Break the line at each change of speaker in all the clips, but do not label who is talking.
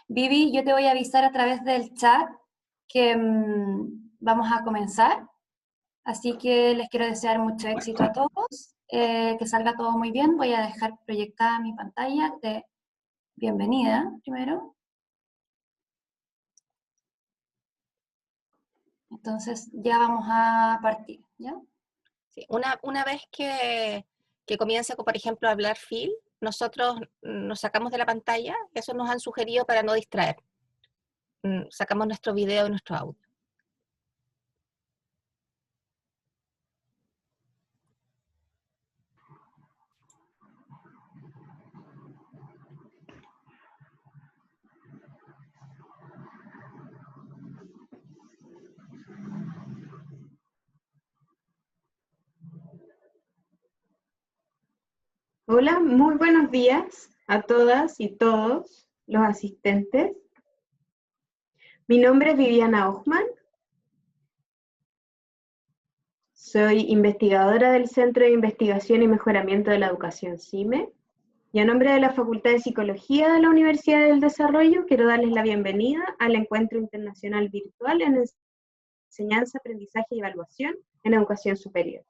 Vivi, yo te voy a avisar a través del chat que vamos a comenzar, así que les quiero desear mucho éxito a todos, que salga todo muy bien. Voy a dejar proyectada mi pantalla de bienvenida primero. Entonces ya vamos a partir, ¿ya?
Sí, una vez que comience, por ejemplo, a hablar Phil, nosotros nos sacamos de la pantalla, eso nos han sugerido para no distraer. Sacamos nuestro video y nuestro audio.
Hola, muy buenos días a todas y todos los asistentes. Mi nombre es Viviana Hochman. Soy investigadora del Centro de Investigación y Mejoramiento de la Educación CIME. Y a nombre de la Facultad de Psicología de la Universidad del Desarrollo, quiero darles la bienvenida al Encuentro Internacional Virtual en Enseñanza, Aprendizaje y Evaluación en Educación Superior.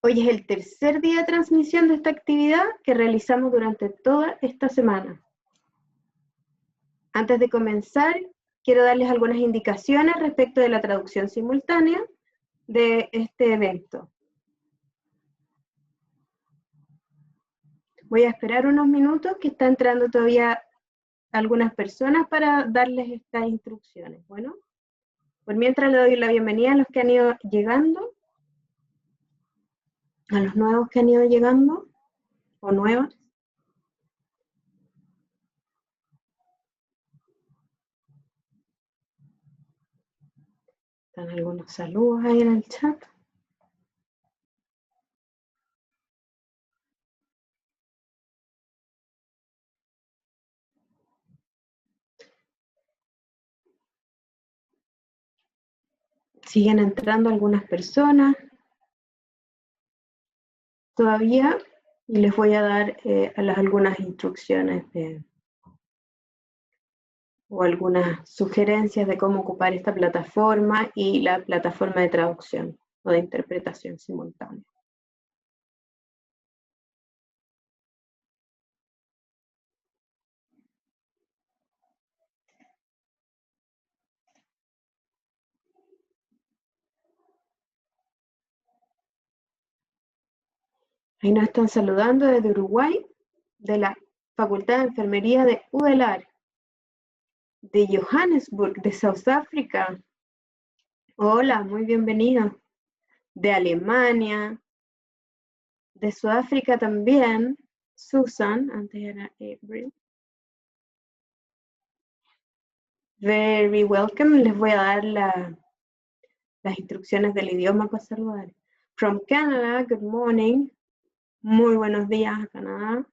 Hoy es el tercer día de transmisión de esta actividad que realizamos durante toda esta semana. Antes de comenzar, quiero darles algunas indicaciones respecto de la traducción simultánea de este evento. Voy a esperar unos minutos que está entrando todavía algunas personas para darles estas instrucciones. Bueno, por mientras le doy la bienvenida a los que han ido llegando, a los nuevos que han ido llegando, o nuevas. Están algunos saludos ahí en el chat. Siguen entrando algunas personas todavía y les voy a dar algunas instrucciones o algunas sugerencias de cómo ocupar esta plataforma y la plataforma de traducción o de interpretación simultánea. Ahí nos están saludando desde Uruguay, de la Facultad de Enfermería de UDELAR, de Johannesburg, de Sudáfrica. Hola, muy bienvenido. De Alemania, de Sudáfrica también, Susan, antes era April. Very welcome, les voy a dar las instrucciones del idioma para saludar. From Canada, good morning. Muy buenos días a Canadá.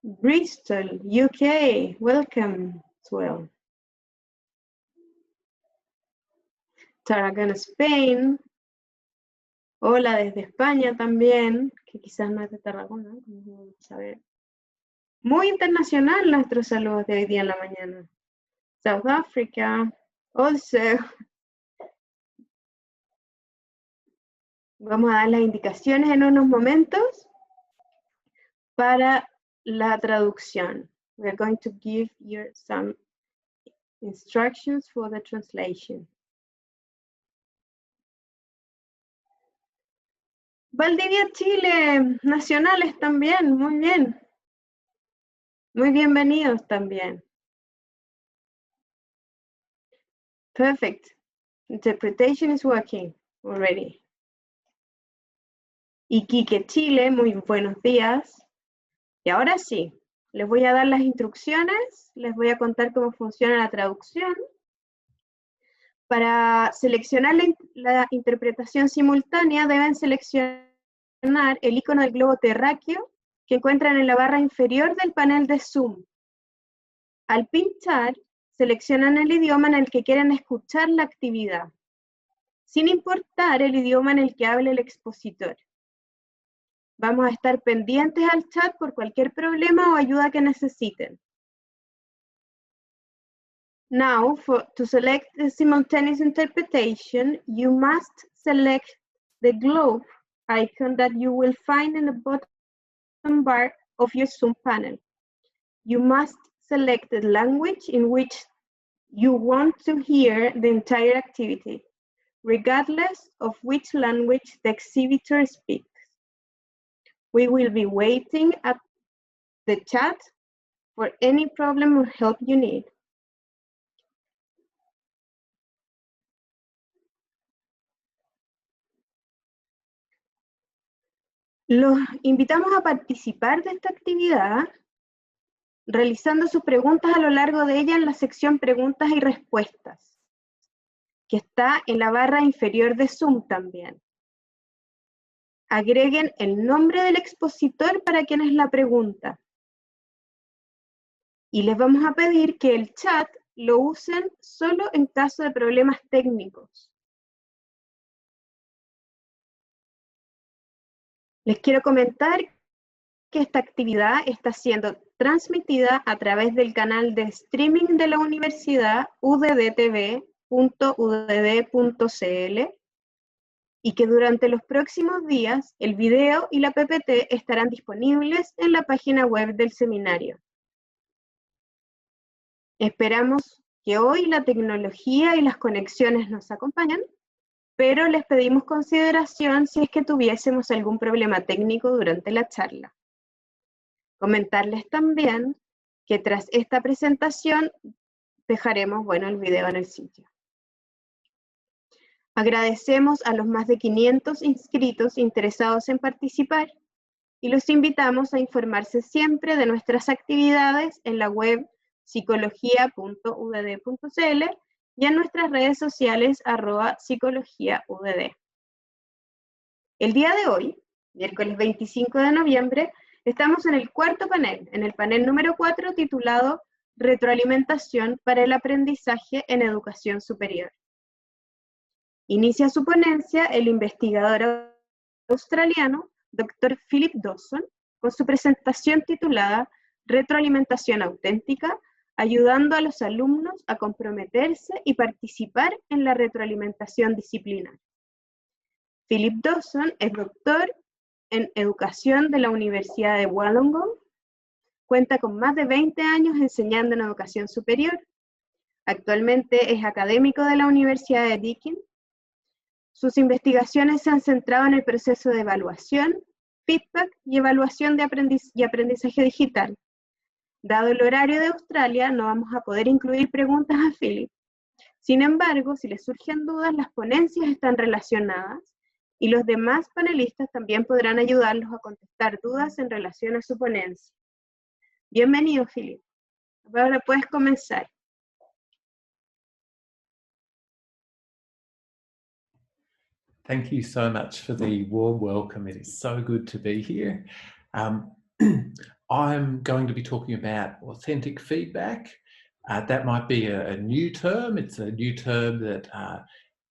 Bristol, UK, welcome as well. Tarragona, Spain. Hola desde España también, que quizás no es de Tarragona, vamos a ver. Muy internacional nuestros saludos de hoy día en la mañana. South Africa, also. Vamos a dar las indicaciones en unos momentos para la traducción. We're going to give you some instructions for the translation. Valdivia, Chile, nacionales también, muy bien. Muy bienvenidos también. Perfect. Interpretation is working already. Iquique, Chile, muy buenos días. Y ahora sí, les voy a dar las instrucciones, les voy a contar cómo funciona la traducción. Para seleccionar la interpretación simultánea deben seleccionar el icono del globo terráqueo que encuentran en la barra inferior del panel de Zoom. Al pinchar, seleccionan el idioma en el que quieren escuchar la actividad, sin importar el idioma en el que hable el expositor. Vamos a estar pendientes al chat por cualquier problema o ayuda que necesiten. Now, to select the simultaneous interpretation, you must select the globe icon that you will find in the bottom bar of your Zoom panel. You must select the language in which you want to hear the entire activity, regardless of which language the exhibitor speaks. We will be waiting at the chat for any problem or help you need. Los invitamos a participar de esta actividad realizando sus preguntas a lo largo de ella en la sección preguntas y respuestas, que está en la barra inferior de Zoom también. Agreguen el nombre del expositor para quien es la pregunta. Y les vamos a pedir que el chat lo usen solo en caso de problemas técnicos. Les quiero comentar que esta actividad está siendo transmitida a través del canal de streaming de la universidad uddtv.udd.cl y que durante los próximos días el video y la PPT estarán disponibles en la página web del seminario. Esperamos que hoy la tecnología y las conexiones nos acompañen, pero les pedimos consideración si es que tuviésemos algún problema técnico durante la charla. Comentarles también que tras esta presentación dejaremos, el video en el sitio. Agradecemos a los más de 500 inscritos interesados en participar y los invitamos a informarse siempre de nuestras actividades en la web psicología.udd.cl y en nuestras redes sociales @psicologiaudd. El día de hoy, miércoles 25 de noviembre, estamos en el cuarto panel, en el panel número 4 titulado Retroalimentación para el aprendizaje en educación superior. Inicia su ponencia el investigador australiano, Dr. Philip Dawson, con su presentación titulada Retroalimentación auténtica, ayudando a los alumnos a comprometerse y participar en la retroalimentación disciplinar. Philip Dawson es doctor en educación de la Universidad de Wollongong, cuenta con más de 20 años enseñando en educación superior. Actualmente es académico de la Universidad de Deakin. Sus investigaciones se han centrado en el proceso de evaluación, feedback y evaluación de aprendizaje digital. Dado el horario de Australia, no vamos a poder incluir preguntas a Philip. Sin embargo, si les surgen dudas, las ponencias están relacionadas y los demás panelistas también podrán ayudarlos a contestar dudas en relación a su ponencia. Bienvenido, Philip. Ahora puedes comenzar.
Thank you so much for the warm welcome. It is so good to be here. I'm going to be talking about authentic feedback. That might be a new term. It's a new term that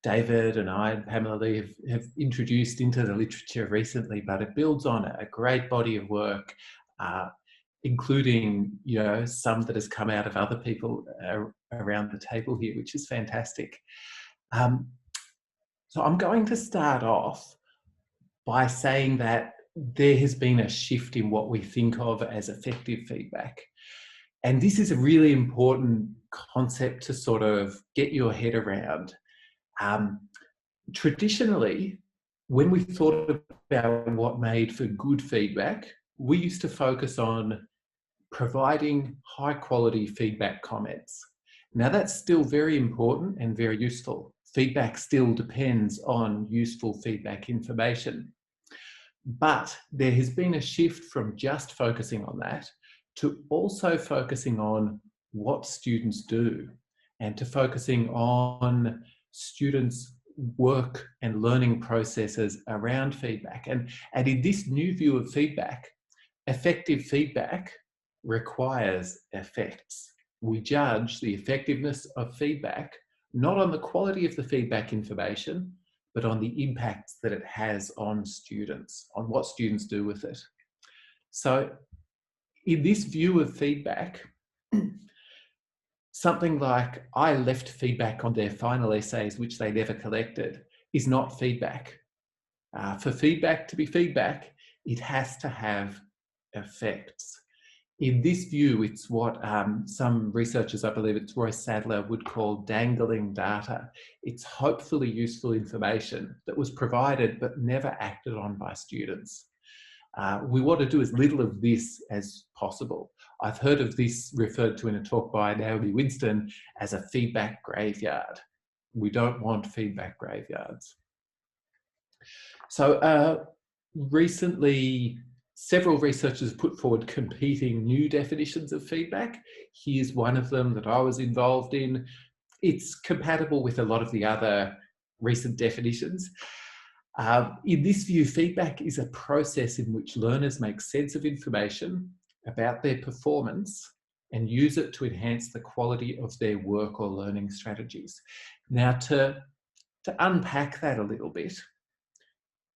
David and I and Pamela Lee have introduced into the literature recently, but it builds on a great body of work, including some that has come out of other people around the table here, which is fantastic. So I'm going to start off by saying that there has been a shift in what we think of as effective feedback. And this is a really important concept to sort of get your head around. Traditionally, when we thought about what made for good feedback, we used to focus on providing high quality feedback comments. Now that's still very important and very useful. Feedback still depends on useful feedback information. But there has been a shift from just focusing on that to also focusing on what students do and to focusing on students' work and learning processes around feedback. And in this new view of feedback, effective feedback requires effects. We judge the effectiveness of feedback not on the quality of the feedback information, but on the impacts that it has on students, on what students do with it. So in this view of feedback, something like I left feedback on their final essays, which they never collected, is not feedback. For feedback to be feedback, it has to have effects. In this view, it's what some researchers, I believe it's Roy Sadler, would call dangling data. It's hopefully useful information that was provided but never acted on by students. We want to do as little of this as possible. I've heard of this referred to in a talk by Naomi Winston as a feedback graveyard. We don't want feedback graveyards. So recently, several researchers put forward competing new definitions of feedback. Here's one of them that I was involved in. It's compatible with a lot of the other recent definitions. In this view, feedback is a process in which learners make sense of information about their performance and use it to enhance the quality of their work or learning strategies. Now, to unpack that a little bit,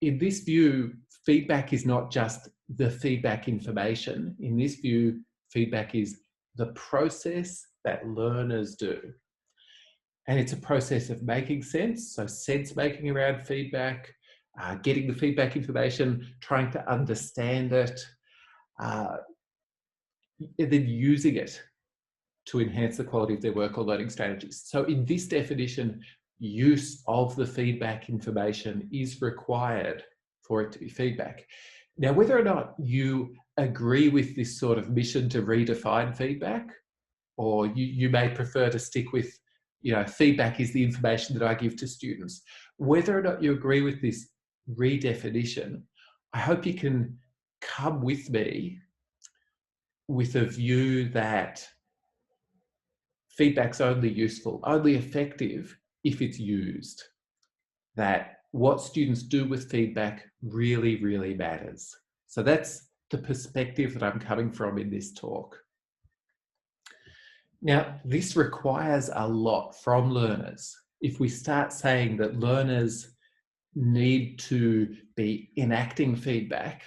in this view, feedback is not just the feedback information. In this view, feedback is the process that learners do. And it's a process of making sense, so sense making around feedback, getting the feedback information, trying to understand it, and then using it to enhance the quality of their work or learning strategies. So in this definition, use of the feedback information is required for it to be feedback. Now, whether or not you agree with this sort of mission to redefine feedback, or you may prefer to stick with, feedback is the information that I give to students, whether or not you agree with this redefinition, I hope you can come with me with a view that feedback's only useful, only effective if it's used. That what students do with feedback really, really matters. So that's the perspective that I'm coming from in this talk. Now, this requires a lot from learners. If we start saying that learners need to be enacting feedback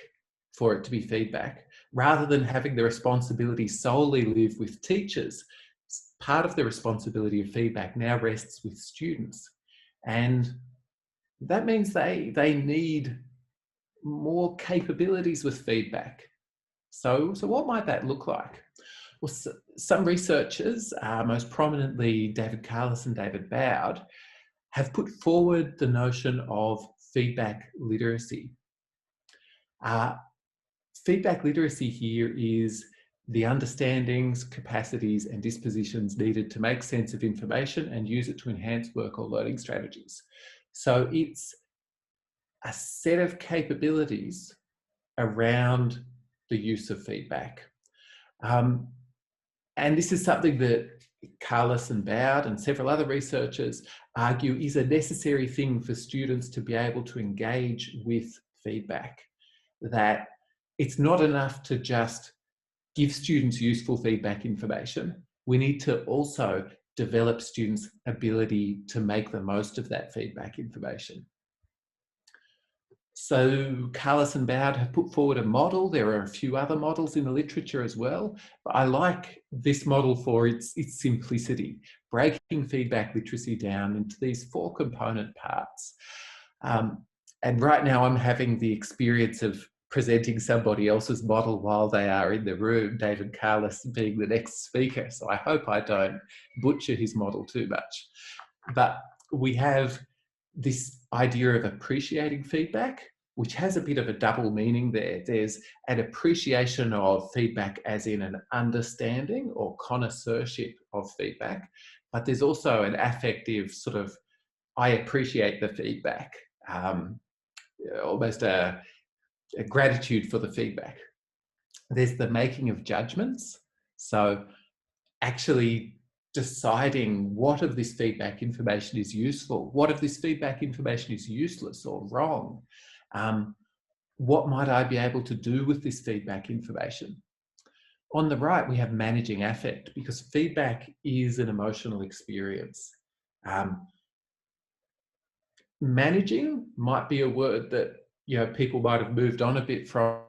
for it to be feedback, rather than having the responsibility solely live with teachers, part of the responsibility of feedback now rests with students. And that means they need more capabilities with feedback. So what might that look like? Well, some researchers, most prominently David Carless and David Bowd, have put forward the notion of feedback literacy. Feedback literacy here is the understandings, capacities, and dispositions needed to make sense of information and use it to enhance work or learning strategies. So it's a set of capabilities around the use of feedback. And this is something that Carless and Bowd and several other researchers argue is a necessary thing for students to be able to engage with feedback. That it's not enough to just give students useful feedback information. We need to also develop students' ability to make the most of that feedback information. So Carless and Bowd have put forward a model. There are a few other models in the literature as well, but I like this model for its simplicity, breaking feedback literacy down into these 4 component parts. And right now I'm having the experience of presenting somebody else's model while they are in the room, David Carless being the next speaker. So I hope I don't butcher his model too much. But we have this idea of appreciating feedback, which has a bit of a double meaning there. There's an appreciation of feedback as in an understanding or connoisseurship of feedback, but there's also an affective sort of, I appreciate the feedback, almost a gratitude for the feedback. There's the making of judgments. So actually deciding what of this feedback information is useful, what of this feedback information is useless or wrong. What might I be able to do with this feedback information? On the right, we have managing affect, because feedback is an emotional experience. managing might be a word that, you know, people might have moved on a bit from.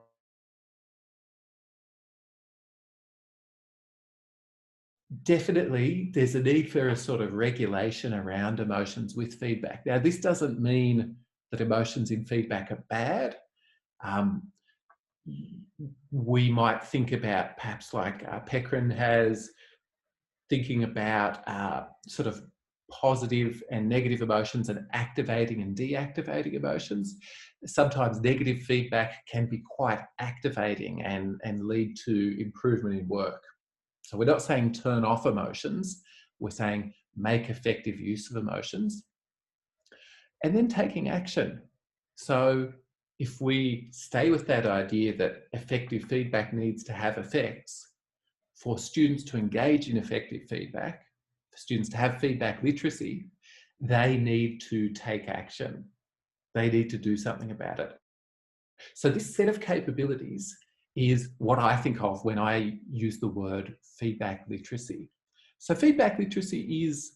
Definitely, there's a need for a sort of regulation around emotions with feedback. Now, this doesn't mean that emotions in feedback are bad. We might think about, perhaps like Peckrin has, thinking about sort of positive and negative emotions and activating and deactivating emotions. Sometimes negative feedback can be quite activating and lead to improvement in work. So we're not saying turn off emotions, we're saying make effective use of emotions. And then taking action. So if we stay with that idea that effective feedback needs to have effects, for students to engage in effective feedback, for students to have feedback literacy, they need to take action. They need to do something about it. So this set of capabilities is what I think of when I use the word feedback literacy. So feedback literacy is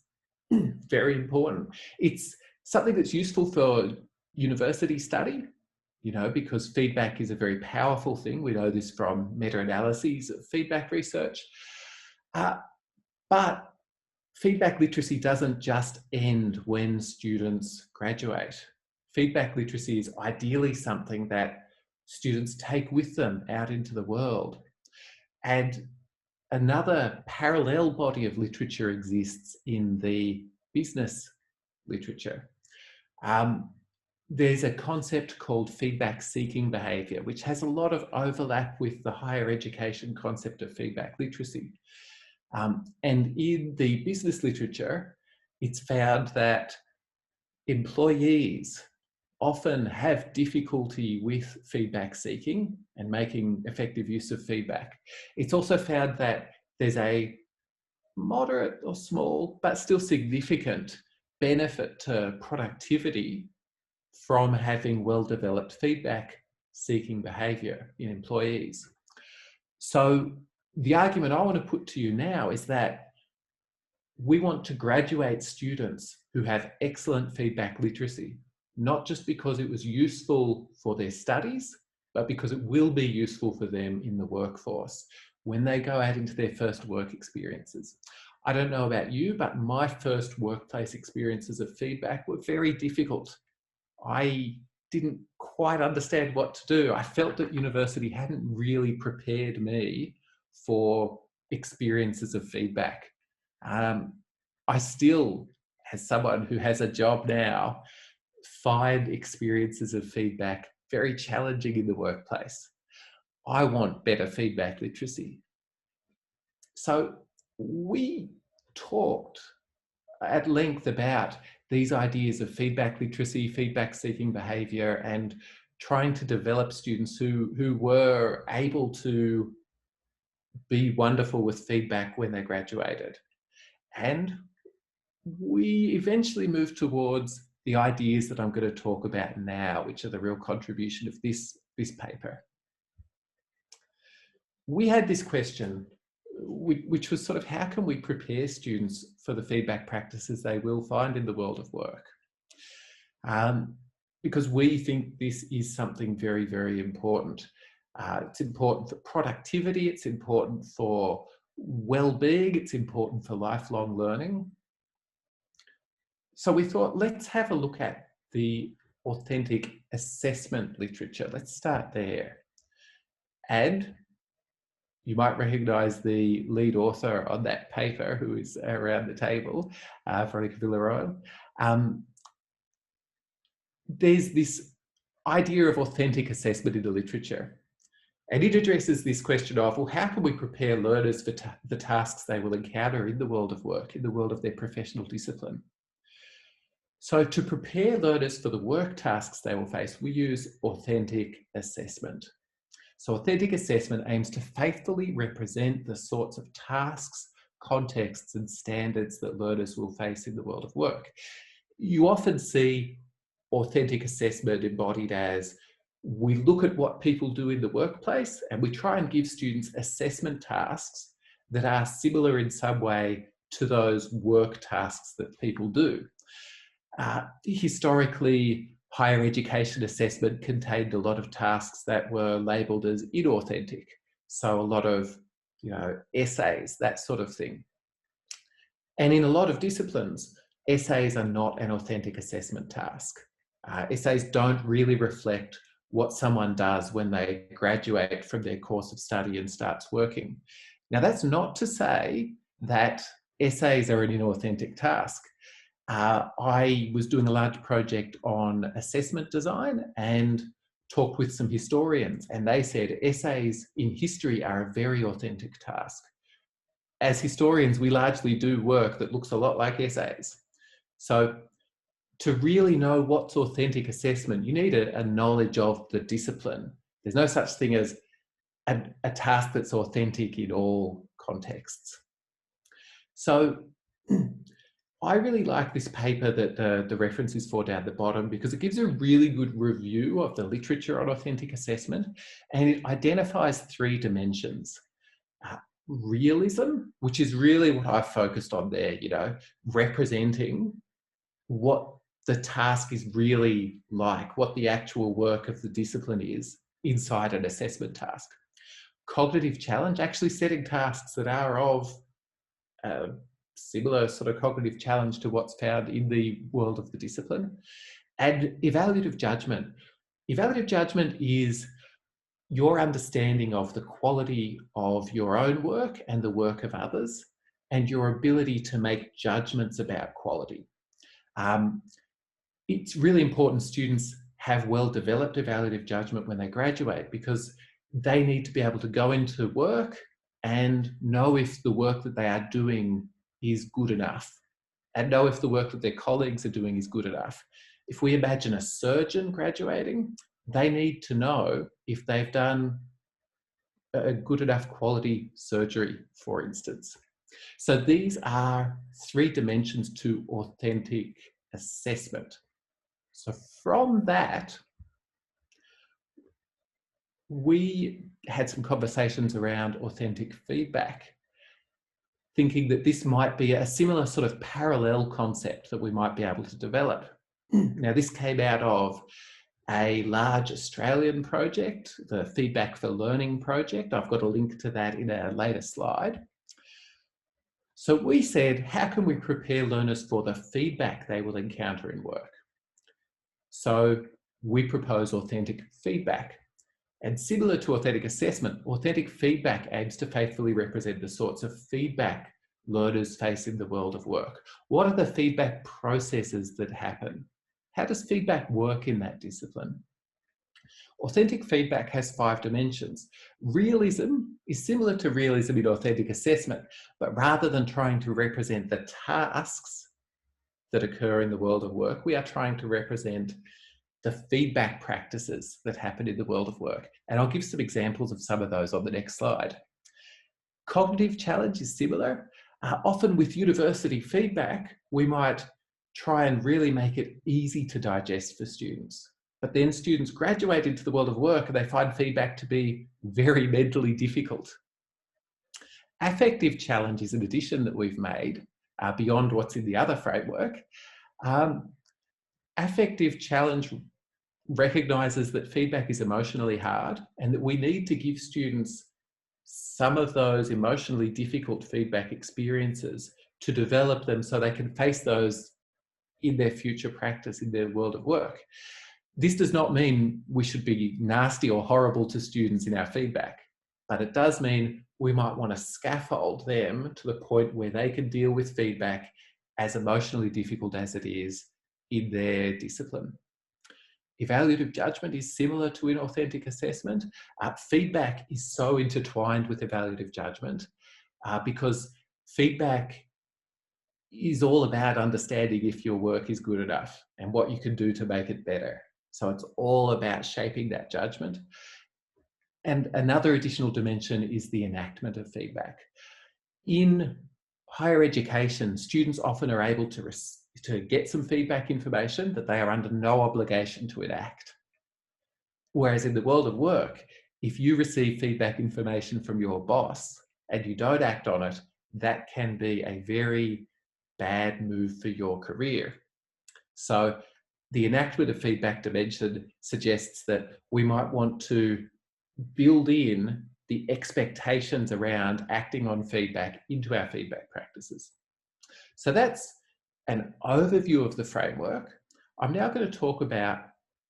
very important. It's something that's useful for university study, you know, because feedback is a very powerful thing. We know this from meta-analyses of feedback research. But feedback literacy doesn't just end when students graduate. Feedback literacy is ideally something that students take with them out into the world. And another parallel body of literature exists in the business literature. There's a concept called feedback-seeking behaviour, which has a lot of overlap with the higher education concept of feedback literacy. And in the business literature, it's found that employees often have difficulty with feedback seeking and making effective use of feedback. It's also found that there's a moderate or small, but still significant benefit to productivity from having well-developed feedback-seeking behaviour in employees. So the argument I want to put to you now is that we want to graduate students who have excellent feedback literacy, not just because it was useful for their studies, but because it will be useful for them in the workforce when they go out into their first work experiences. I don't know about you, but my first workplace experiences of feedback were very difficult. I didn't quite understand what to do. I felt that university hadn't really prepared me for experiences of feedback. I still, as someone who has a job now, find experiences of feedback very challenging in the workplace. I want better feedback literacy. So we talked at length about these ideas of feedback literacy, feedback-seeking behaviour, and trying to develop students who were able to be wonderful with feedback when they graduated. And we eventually moved towards the ideas that I'm going to talk about now, which are the real contribution of this paper. We had this question, which was sort of, how can we prepare students for the feedback practices they will find in the world of work? Because we think this is something very, very important. It's important for productivity, it's important for well-being, it's important for lifelong learning. So we thought, let's have a look at the authentic assessment literature. Let's start there. And you might recognise the lead author on that paper, who is around the table, Veronica Villarroel. There's this idea of authentic assessment in the literature. And it addresses this question of, well, how can we prepare learners for the tasks they will encounter in the world of work, in the world of their professional discipline? So to prepare learners for the work tasks they will face, we use authentic assessment. So authentic assessment aims to faithfully represent the sorts of tasks, contexts, and standards that learners will face in the world of work. You often see authentic assessment embodied as, we look at what people do in the workplace and we try and give students assessment tasks that are similar in some way to those work tasks that people do. Historically, higher education assessment contained a lot of tasks that were labelled as inauthentic. So a lot of, essays, that sort of thing. And in a lot of disciplines, essays are not an authentic assessment task. Essays don't really reflect what someone does when they graduate from their course of study and starts working. Now, that's not to say that essays are an inauthentic task. I was doing a large project on assessment design and talked with some historians, and they said essays in history are a very authentic task. As historians, we largely do work that looks a lot like essays. So to really know what's authentic assessment, you need a knowledge of the discipline. There's no such thing as a task that's authentic in all contexts. So I really like this paper that the reference is for down the bottom, because it gives a really good review of the literature on authentic assessment, and it identifies 3 dimensions. Realism, which is really what I've focused on there, representing what the task is really like, what the actual work of the discipline is inside an assessment task. Cognitive challenge, actually setting tasks that are of similar sort of cognitive challenge to what's found in the world of the discipline. And evaluative judgment. Evaluative judgment is your understanding of the quality of your own work and the work of others, and your ability to make judgments about quality. It's really important students have well-developed evaluative judgment when they graduate, because they need to be able to go into work and know if the work that they are doing is good enough, and know if the work that their colleagues are doing is good enough. If we imagine a surgeon graduating, they need to know if they've done a good enough quality surgery, for instance. So these are 3 dimensions to authentic assessment. So from that, we had some conversations around authentic feedback, thinking that this might be a similar sort of parallel concept that we might be able to develop. Now, this came out of a large Australian project, the Feedback for Learning project. I've got a link to that in a later slide. So we said, how can we prepare learners for the feedback they will encounter in work? So we propose authentic feedback. And similar to authentic assessment, authentic feedback aims to faithfully represent the sorts of feedback learners face in the world of work. What are the feedback processes that happen? How does feedback work in that discipline? Authentic feedback has 5 dimensions. Realism is similar to realism in authentic assessment, but rather than trying to represent the tasks that occur in the world of work, we are trying to represent the feedback practices that happen in the world of work. And I'll give some examples of some of those on the next slide. Cognitive challenge is similar. Often with university feedback, we might try and really make it easy to digest for students. But then students graduate into the world of work and they find feedback to be very mentally difficult. Affective challenge is an addition that we've made beyond what's in the other framework. Affective challenge recognises that feedback is emotionally hard and that we need to give students some of those emotionally difficult feedback experiences to develop them so they can face those in their future practice in their world of work. This does not mean we should be nasty or horrible to students in our feedback, but it does mean we might want to scaffold them to the point where they can deal with feedback as emotionally difficult as it is in their discipline. Evaluative judgment is similar to inauthentic assessment. Feedback is so intertwined with evaluative judgment because feedback is all about understanding if your work is good enough and what you can do to make it better. So it's all about shaping that judgment. And another additional dimension is the enactment of feedback. In higher education, students often are able to get some feedback information that they are under no obligation to enact. Whereas in the world of work, if you receive feedback information from your boss and you don't act on it, that can be a very bad move for your career. So the enactment of feedback dimension suggests that we might want to build in the expectations around acting on feedback into our feedback practices. So that's an overview of the framework. I'm now going to talk about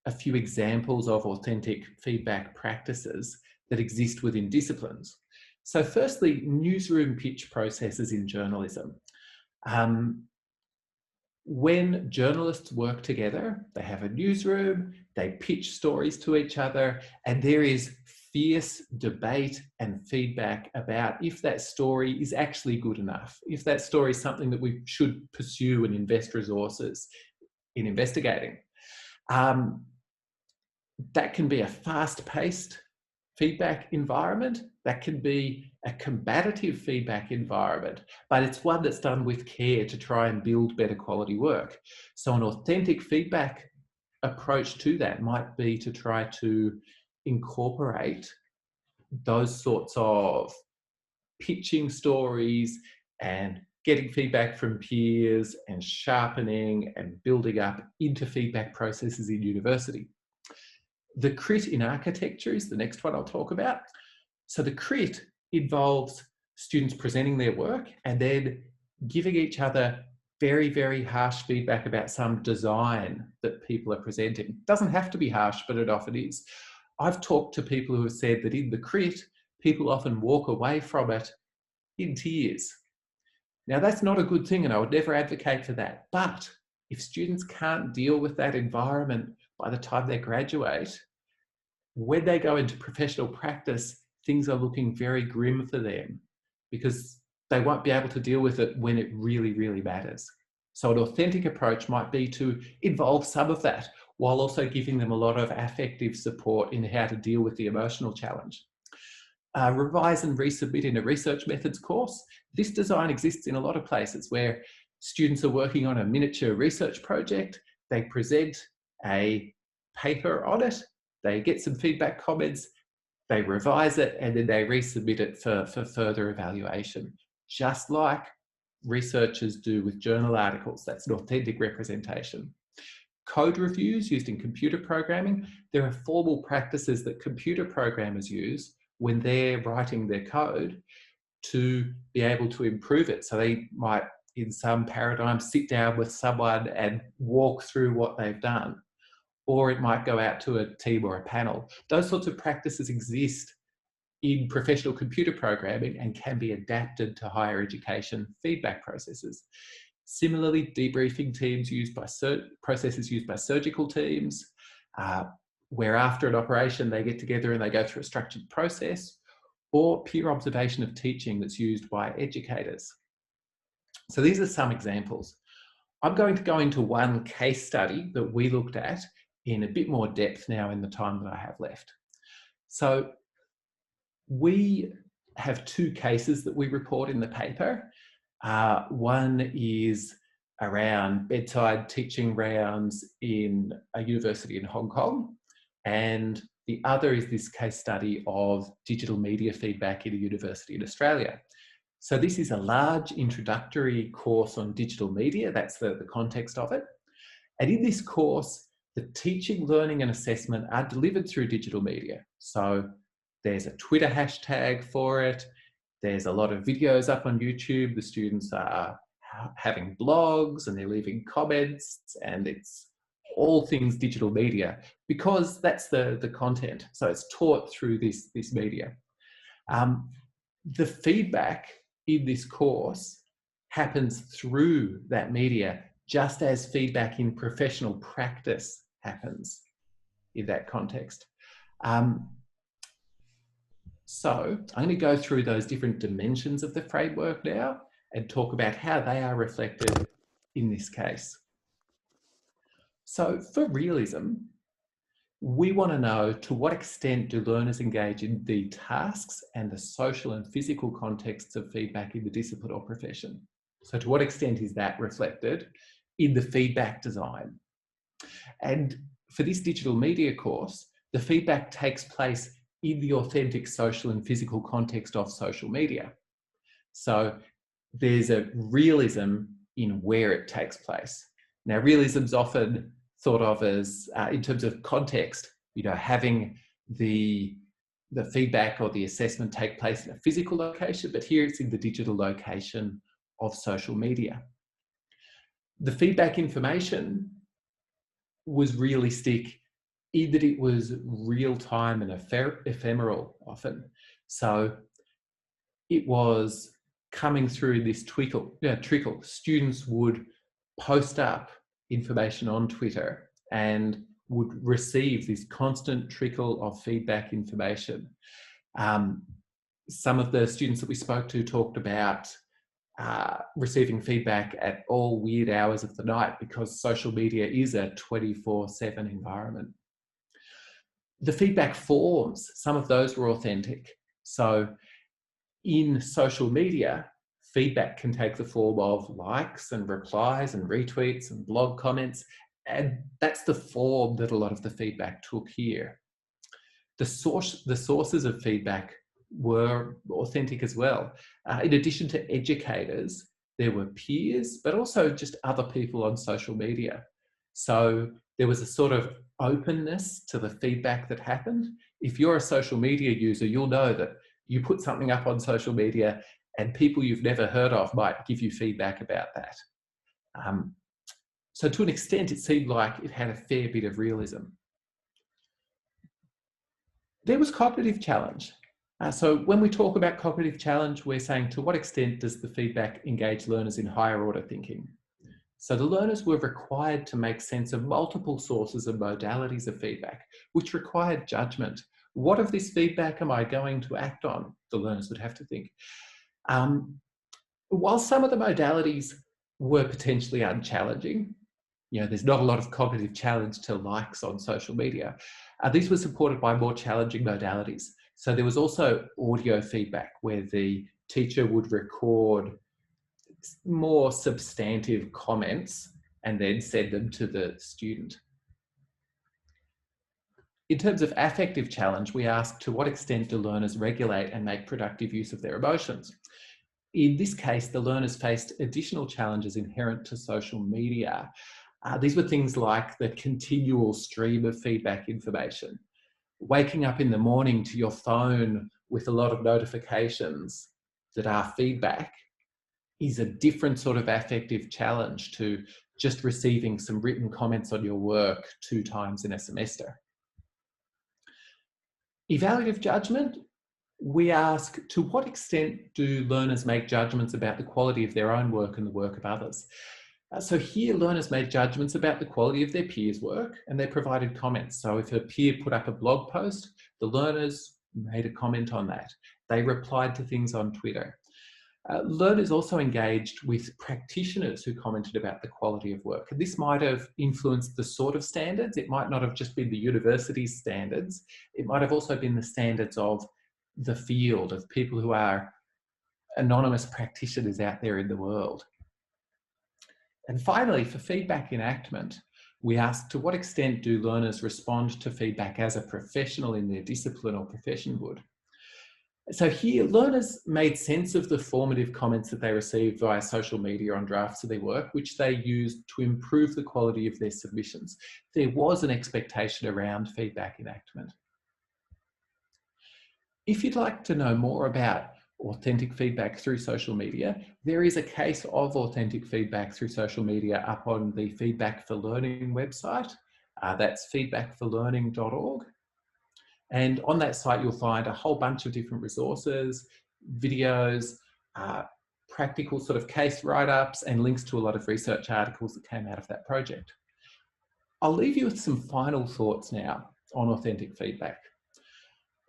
a few examples of authentic feedback practices that exist within disciplines. So firstly, newsroom pitch processes in journalism. When journalists work together, they have a newsroom, they pitch stories to each other, and there is fierce debate and feedback about if that story is actually good enough, if that story is something that we should pursue and invest resources in investigating. That can be a fast-paced feedback environment, that can be a combative feedback environment, but it's one that's done with care to try and build better quality work. So an authentic feedback approach to that might be to try to incorporate those sorts of pitching stories and getting feedback from peers and sharpening and building up into feedback processes in university. The crit in architecture is the next one I'll talk about. So the crit involves students presenting their work and then giving each other very, very harsh feedback about some design that people are presenting. It doesn't have to be harsh, but it often is. I've talked to people who have said that in the crit, people often walk away from it in tears. Now that's not a good thing and I would never advocate for that. But if students can't deal with that environment by the time they graduate, when they go into professional practice, things are looking very grim for them because they won't be able to deal with it when it really, really matters. So an authentic approach might be to involve some of that while also giving them a lot of affective support in how to deal with the emotional challenge. Revise and resubmit in a research methods course. This design exists in a lot of places where students are working on a miniature research project, they present a paper on it, they get some feedback comments, they revise it, and then they resubmit it for further evaluation. Just like researchers do with journal articles, that's an authentic representation. Code reviews used in computer programming. There are formal practices that computer programmers use when they're writing their code to be able to improve it. So they might, in some paradigms, sit down with someone and walk through what they've done. Or it might go out to a team or a panel. Those sorts of practices exist in professional computer programming and can be adapted to higher education feedback processes. Similarly, debriefing teams processes used by surgical teams, where after an operation they get together and they go through a structured process, or peer observation of teaching that's used by educators. So these are some examples. I'm going to go into one case study that we looked at in a bit more depth now in the time that I have left. So we have two cases that we report in the paper. One is around bedside teaching rounds in a university in Hong Kong, and the other is this case study of digital media feedback in a university in Australia. So this is a large introductory course on digital media, that's the context of it. And in this course, the teaching, learning and assessment are delivered through digital media. So there's a Twitter hashtag for it. There's a lot of videos up on YouTube. The students are having blogs and they're leaving comments, and it's all things digital media because that's the content. So it's taught through this media. The feedback in this course happens through that media, just as feedback in professional practice happens in that context. So I'm going to go through those different dimensions of the framework now and talk about how they are reflected in this case. So for realism, we want to know to what extent do learners engage in the tasks and the social and physical contexts of feedback in the discipline or profession. So to what extent is that reflected in the feedback design? And for this digital media course, the feedback takes place in the authentic social and physical context of social media. So there's a realism in where it takes place. Now, realism's often thought of as, in terms of context, you know, having the feedback or the assessment take place in a physical location, but here it's in the digital location of social media. The feedback information was realistic in that it was real time and ephemeral often. So it was coming through this trickle. Students would post up information on Twitter and would receive this constant trickle of feedback information. Some of the students that we spoke to talked about receiving feedback at all weird hours of the night because social media is a 24/7 environment. The feedback forms, some of those were authentic. So in social media, feedback can take the form of likes and replies and retweets and blog comments, and that's the form that a lot of the feedback took here. The sources of feedback were authentic as well. In addition to educators, there were peers, but also just other people on social media. So there was a sort of openness to the feedback that happened. If you're a social media user, you'll know that you put something up on social media and people you've never heard of might give you feedback about that. So to an extent, it seemed like it had a fair bit of realism. There was cognitive challenge. So when we talk about cognitive challenge, we're saying to what extent does the feedback engage learners in higher order thinking? So the learners were required to make sense of multiple sources and modalities of feedback, which required judgment. What of this feedback am I going to act on? The learners would have to think. While some of the modalities were potentially unchallenging, you know, there's not a lot of cognitive challenge to likes on social media. These were supported by more challenging modalities. So there was also audio feedback where the teacher would record more substantive comments and then send them to the student. In terms of affective challenge, we asked to what extent do learners regulate and make productive use of their emotions? In this case, the learners faced additional challenges inherent to social media. These were things like the continual stream of feedback information. Waking up in the morning to your phone with a lot of notifications that are feedback is a different sort of affective challenge to just receiving some written comments on your work 2 times in a semester. Evaluative judgment, we ask to what extent do learners make judgments about the quality of their own work and the work of others? So here learners made judgments about the quality of their peers' work and they provided comments. So if a peer put up a blog post, the learners made a comment on that. They replied to things on Twitter. Learners also engaged with practitioners who commented about the quality of work. And this might have influenced the sort of standards. It might not have just been the university's standards. It might have also been the standards of the field, of people who are anonymous practitioners out there in the world. And finally, for feedback enactment, we asked to what extent do learners respond to feedback as a professional in their discipline or profession would? So here, learners made sense of the formative comments that they received via social media on drafts of their work, which they used to improve the quality of their submissions. There was an expectation around feedback enactment. If you'd like to know more about authentic feedback through social media, there is a case of authentic feedback through social media up on the Feedback for Learning website. That's feedbackforlearning.org. And on that site, you'll find a whole bunch of different resources, videos, practical sort of case write-ups, and links to a lot of research articles that came out of that project. I'll leave you with some final thoughts now on authentic feedback.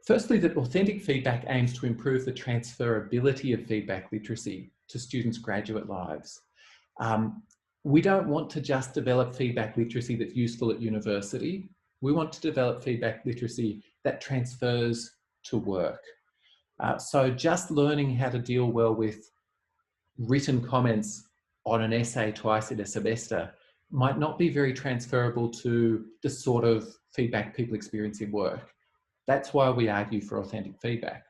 Firstly, that authentic feedback aims to improve the transferability of feedback literacy to students' graduate lives. We don't want to just develop feedback literacy that's useful at university. We want to develop feedback literacy that transfers to work. So just learning how to deal well with written comments on an essay twice in a semester might not be very transferable to the sort of feedback people experience in work. That's why we argue for authentic feedback.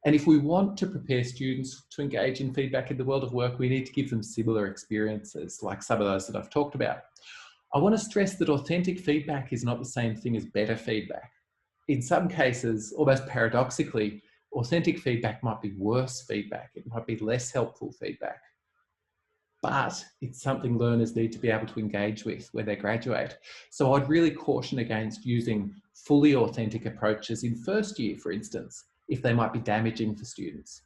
And if we want to prepare students to engage in feedback in the world of work, we need to give them similar experiences, like some of those that I've talked about. I want to stress that authentic feedback is not the same thing as better feedback. In some cases, almost paradoxically, authentic feedback might be worse feedback. It might be less helpful feedback. But it's something learners need to be able to engage with when they graduate. So I'd really caution against using fully authentic approaches in first year, for instance, if they might be damaging for students.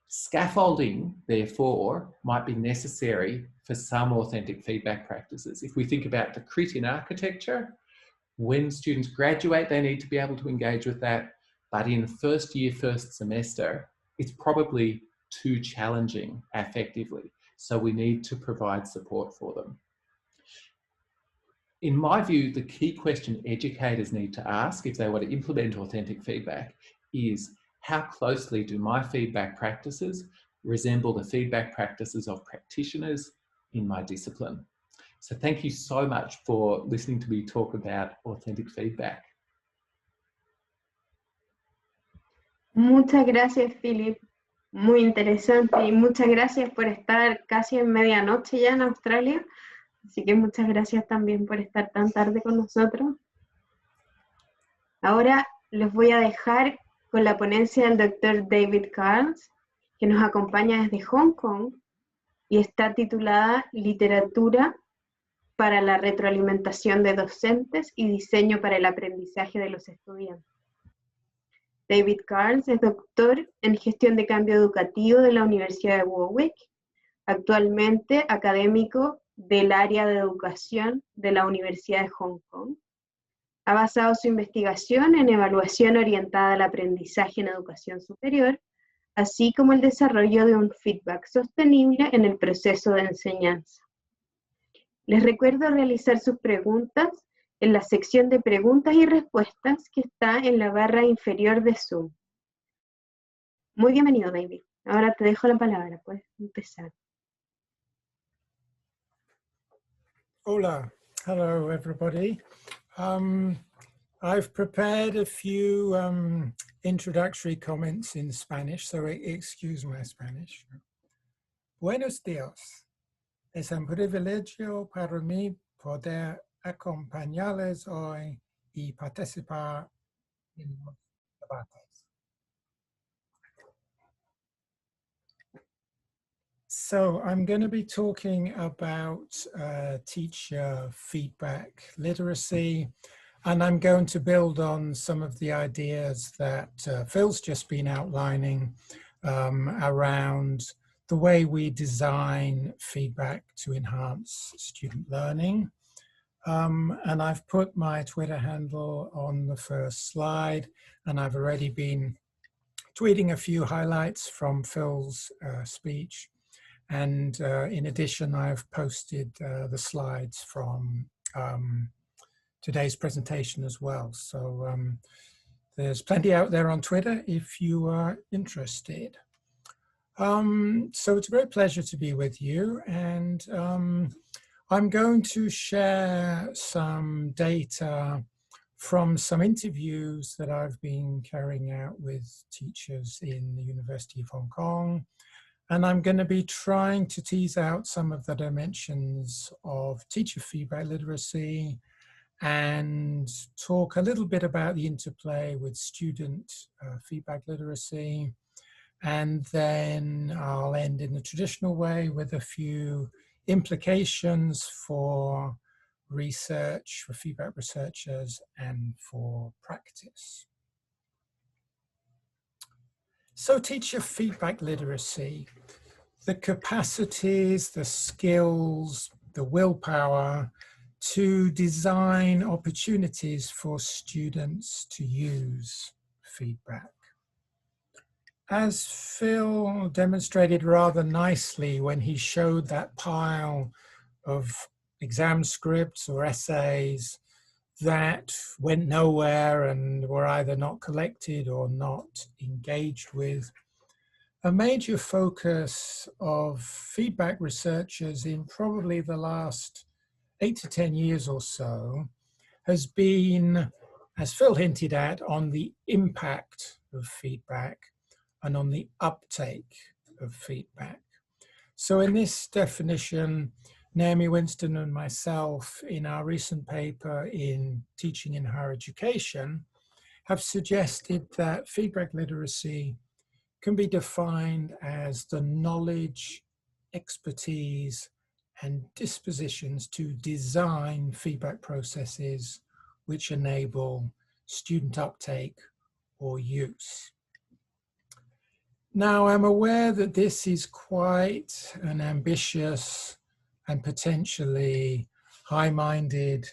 Scaffolding, therefore, might be necessary for some authentic feedback practices. If we think about the crit in architecture, when students graduate, they need to be able to engage with that. But in first year, first semester, it's probably too challenging affectively. So we need to provide support for them. In my view, the key question educators need to ask if they want to implement authentic feedback is, how closely do my feedback practices resemble the feedback practices of practitioners in my discipline? So thank you so much for listening to me talk about authentic feedback.
Muchas gracias, Philip. Muy interesante y muchas gracias por estar casi en medianoche ya en Australia. Así que muchas gracias también por estar tan tarde con nosotros. Ahora los voy a dejar con la ponencia del Dr. David Carles, que nos acompaña desde Hong Kong y está titulada Literatura para la retroalimentación de docentes y diseño para el aprendizaje de los estudiantes. David Carles es doctor en gestión de cambio educativo de la Universidad de Warwick, actualmente académico del área de educación de la Universidad de Hong Kong. Ha basado su investigación en evaluación orientada al aprendizaje en educación superior, así como el desarrollo de un feedback sostenible en el proceso de enseñanza. Les recuerdo realizar sus preguntas en la sección de preguntas y respuestas que está en la barra inferior de Zoom. Muy bienvenido, David. Ahora te dejo la palabra, puedes empezar.
Hola, hello everybody. I've prepared a few introductory comments in Spanish, so excuse my Spanish. Buenos días. Es un privilegio para mí poder acompañarles hoy y participar en los debates. So I'm going to be talking about teacher feedback literacy, and I'm going to build on some of the ideas that Phil's just been outlining around the way we design feedback to enhance student learning. And I've put my Twitter handle on the first slide, and I've already been tweeting a few highlights from Phil's speech. And in addition, I've posted the slides from today's presentation as well. So there's plenty out there on Twitter if you are interested. So it's a great pleasure to be with you. And I'm going to share some data from some interviews that I've been carrying out with teachers in the University of Hong Kong. And I'm going to be trying to tease out some of the dimensions of teacher feedback literacy and talk a little bit about the interplay with student feedback literacy. And then I'll end in the traditional way with a few implications for research, for feedback researchers, and for practice. So teacher feedback literacy, the capacities, the skills, the willpower to design opportunities for students to use feedback. As Phil demonstrated rather nicely when he showed that pile of exam scripts or essays that went nowhere and were either not collected or not engaged with, a major focus of feedback researchers in probably the last 8 to 10 years or so has been, as Phil hinted at, on the impact of feedback and on the uptake of feedback. So in this definition, Naomi Winston and myself, in our recent paper in Teaching in Higher Education, have suggested that feedback literacy can be defined as the knowledge, expertise, and dispositions to design feedback processes which enable student uptake or use. Now, I'm aware that this is quite an ambitious and potentially high-minded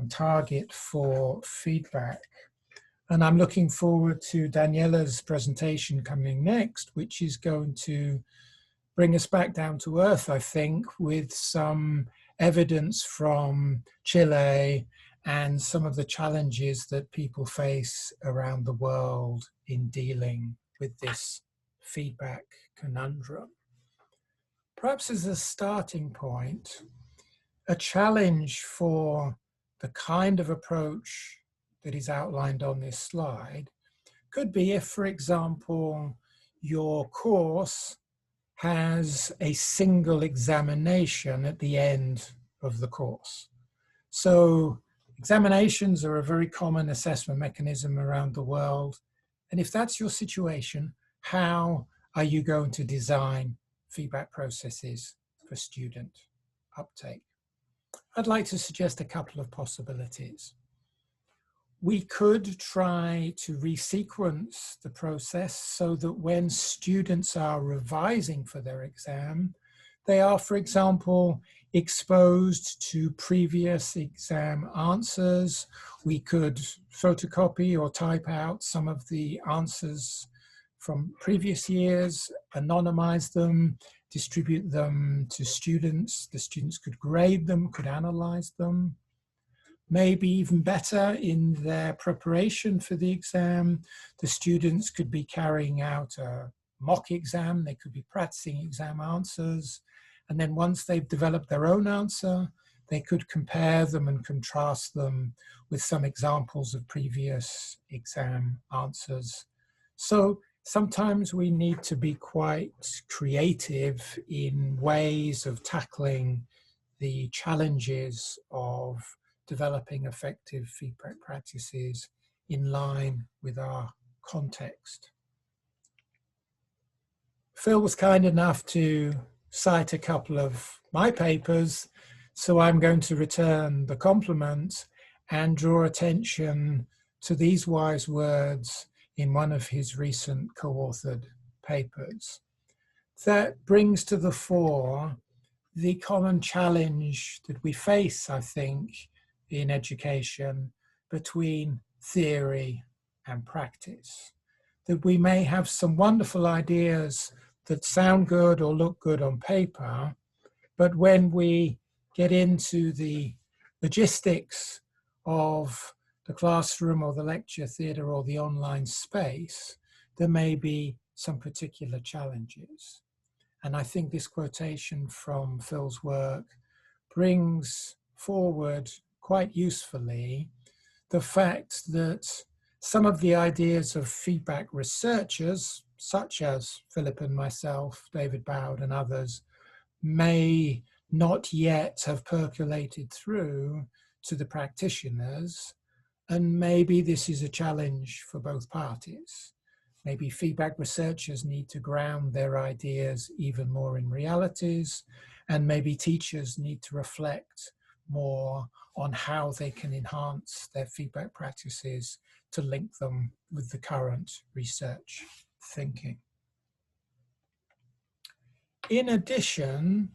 target for feedback. And I'm looking forward to Daniela's presentation coming next, which is going to bring us back down to earth, I think, with some evidence from Chile and some of the challenges that people face around the world in dealing with this feedback conundrum. Perhaps as a starting point, a challenge for the kind of approach that is outlined on this slide could be if, for example, your course has a single examination at the end of the course. So examinations are a very common assessment mechanism around the world. And if that's your situation, how are you going to design feedback processes for student uptake? I'd like to suggest a couple of possibilities. We could try to resequence the process so that when students are revising for their exam, they are, for example, exposed to previous exam answers. We could photocopy or type out some of the answers from previous years, anonymize them, distribute them to students. The students could grade them, could analyze them. Maybe even better, in their preparation for the exam, the students could be carrying out a mock exam, they could be practicing exam answers, and then once they've developed their own answer, they could compare them and contrast them with some examples of previous exam answers. So sometimes we need to be quite creative in ways of tackling the challenges of developing effective feedback practices in line with our context. Phil was kind enough to cite a couple of my papers, so I'm going to return the compliment and draw attention to these wise words in one of his recent co-authored papers. That brings to the fore the common challenge that we face, I think, in education between theory and practice. That we may have some wonderful ideas that sound good or look good on paper, but when we get into the logistics of the classroom or the lecture theatre or the online space, there may be some particular challenges. And I think this quotation from Phil's work brings forward quite usefully the fact that some of the ideas of feedback researchers, such as Philip and myself, David Bowd and others, may not yet have percolated through to the practitioners, and maybe this is a challenge for both parties. Maybe feedback researchers need to ground their ideas even more in realities, and maybe teachers need to reflect more on how they can enhance their feedback practices to link them with the current research thinking. In addition,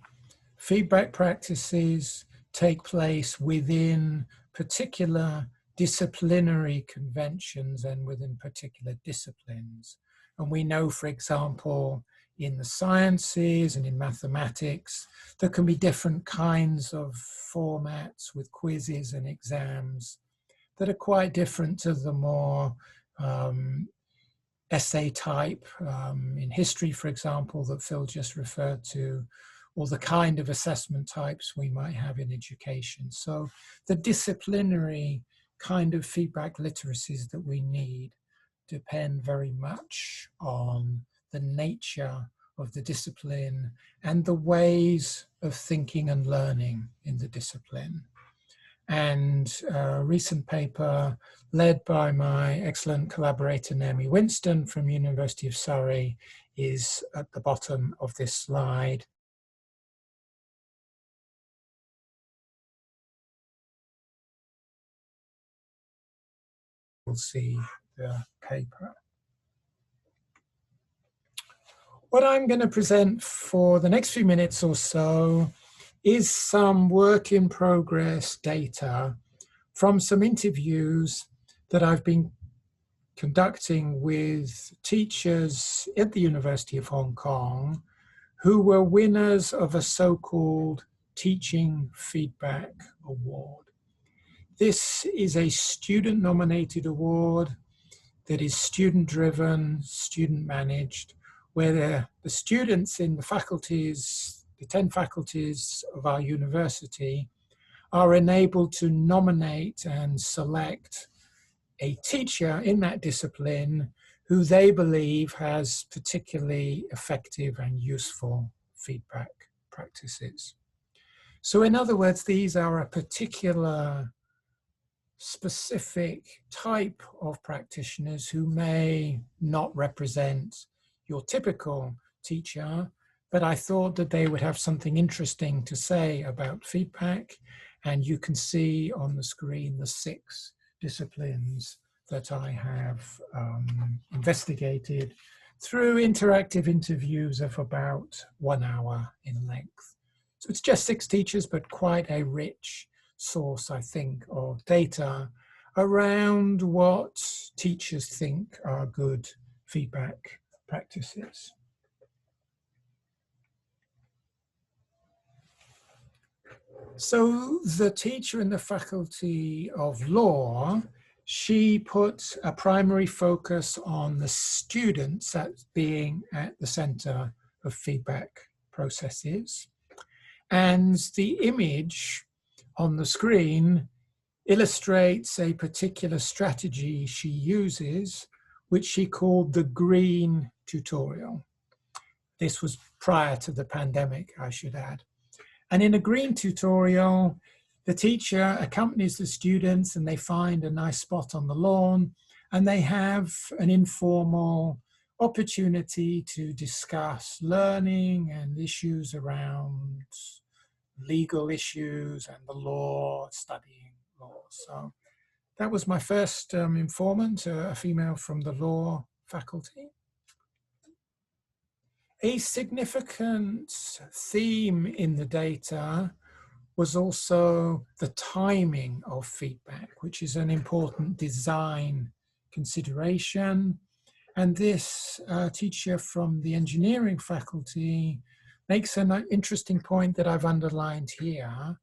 feedback practices take place within particular disciplinary conventions and within particular disciplines. And we know, for example, in the sciences and in mathematics, there can be different kinds of formats with quizzes and exams that are quite different to the more essay type in history, for example, that Phil just referred to, or the kind of assessment types we might have in education. So the disciplinary kind of feedback literacies that we need depend very much on the nature of the discipline and the ways of thinking and learning in the discipline. And a recent paper led by my excellent collaborator Naomi Winston from University of Surrey is at the bottom of this slide. We'll see the paper. What I'm going to present for the next few minutes or so is some work in progress data from some interviews that I've been conducting with teachers at the University of Hong Kong who were winners of a so-called Teaching Feedback Award. This is a student-nominated award that is student-driven, student-managed, where the students in the faculties, the 10 faculties of our university, are enabled to nominate and select a teacher in that discipline who they believe has particularly effective and useful feedback practices. So in other words, these are a particular specific type of practitioners who may not represent your typical teacher, but I thought that they would have something interesting to say about feedback. And you can see on the screen the 6 disciplines that I have investigated through interactive interviews of about 1 hour in length. So it's just 6 teachers, but quite a rich source, I think, of data around what teachers think are good feedback practices. So the teacher in the Faculty of Law, she put a primary focus on the students as being at the center of feedback processes. And the image on the screen illustrates a particular strategy she uses, which she called the green tutorial. This was prior to the pandemic, I should add. And in a green tutorial, the teacher accompanies the students and they find a nice spot on the lawn and they have an informal opportunity to discuss learning and issues around legal issues and the law, studying law. So that was my first informant, a female from the law faculty. A significant theme in the data was also the timing of feedback, which is an important design consideration. And this teacher from the engineering faculty makes an interesting point that I've underlined here,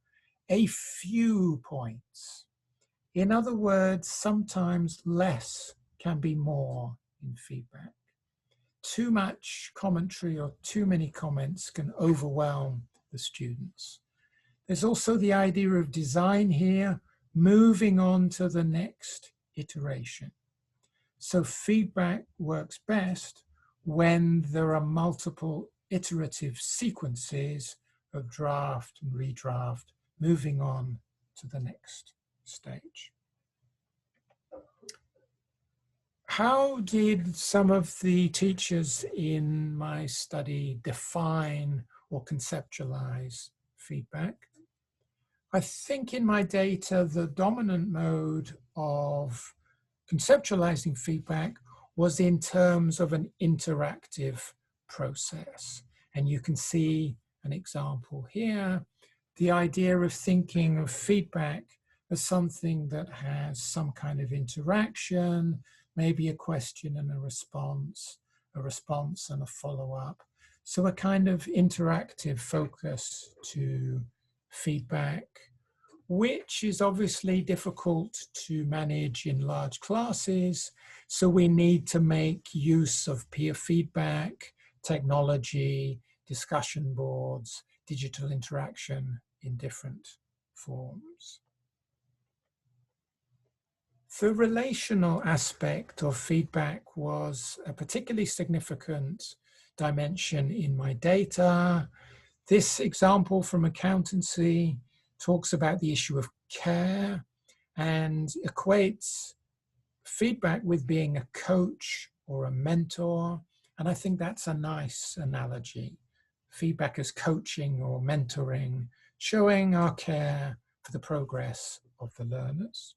a few points. In other words, sometimes less can be more in feedback. Too much commentary or too many comments can overwhelm the students. There's also the idea of design here, moving on to the next iteration. So feedback works best when there are multiple iterative sequences of draft and redraft, moving on to the next stage. How did some of the teachers in my study define or conceptualize feedback? I think in my data, the dominant mode of conceptualizing feedback was in terms of an interactive process. And you can see an example here, the idea of thinking of feedback as something that has some kind of interaction, maybe a question and a response and a follow-up. So a kind of interactive focus to feedback, which is obviously difficult to manage in large classes. So we need to make use of peer feedback, technology, discussion boards, digital interaction in different forms. The relational aspect of feedback was a particularly significant dimension in my data. This example from accountancy talks about the issue of care and equates feedback with being a coach or a mentor. And I think that's a nice analogy. Feedback as coaching or mentoring, showing our care for the progress of the learners.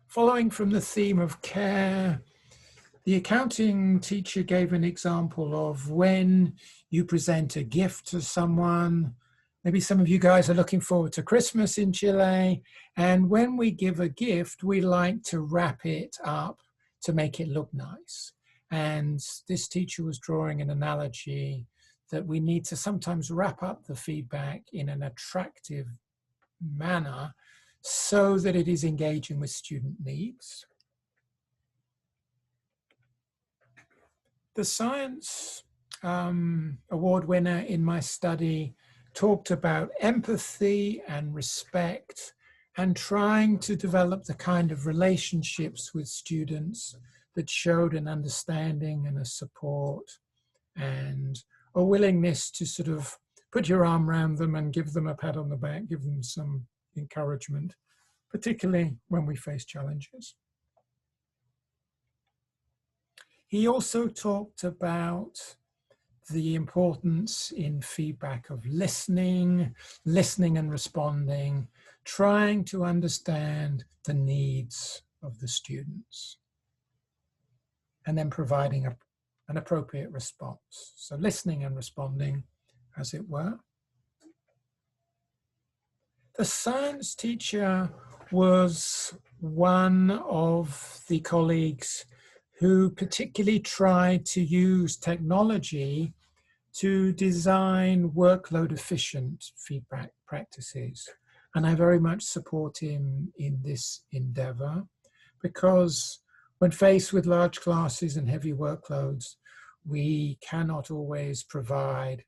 Following from the theme of care, the accounting teacher gave an example of when you present a gift to someone. Maybe some of you guys are looking forward to Christmas in Chile. And when we give a gift, we like to wrap it up to make it look nice. And this teacher was drawing an analogy that we need to sometimes wrap up the feedback in an attractive manner so that it is engaging with student needs. The science award winner in my study talked about empathy and respect and trying to develop the kind of relationships with students that showed an understanding and a support and a willingness to sort of put your arm around them and give them a pat on the back, give them some encouragement, particularly when we face challenges. He also talked about the importance in feedback of listening and responding, trying to understand the needs of the students, and then providing an appropriate response. So listening and responding, as it were. The science teacher was one of the colleagues who particularly tried to use technology to design workload efficient feedback practices. And I very much support him in this endeavor because when faced with large classes and heavy workloads, we cannot always provide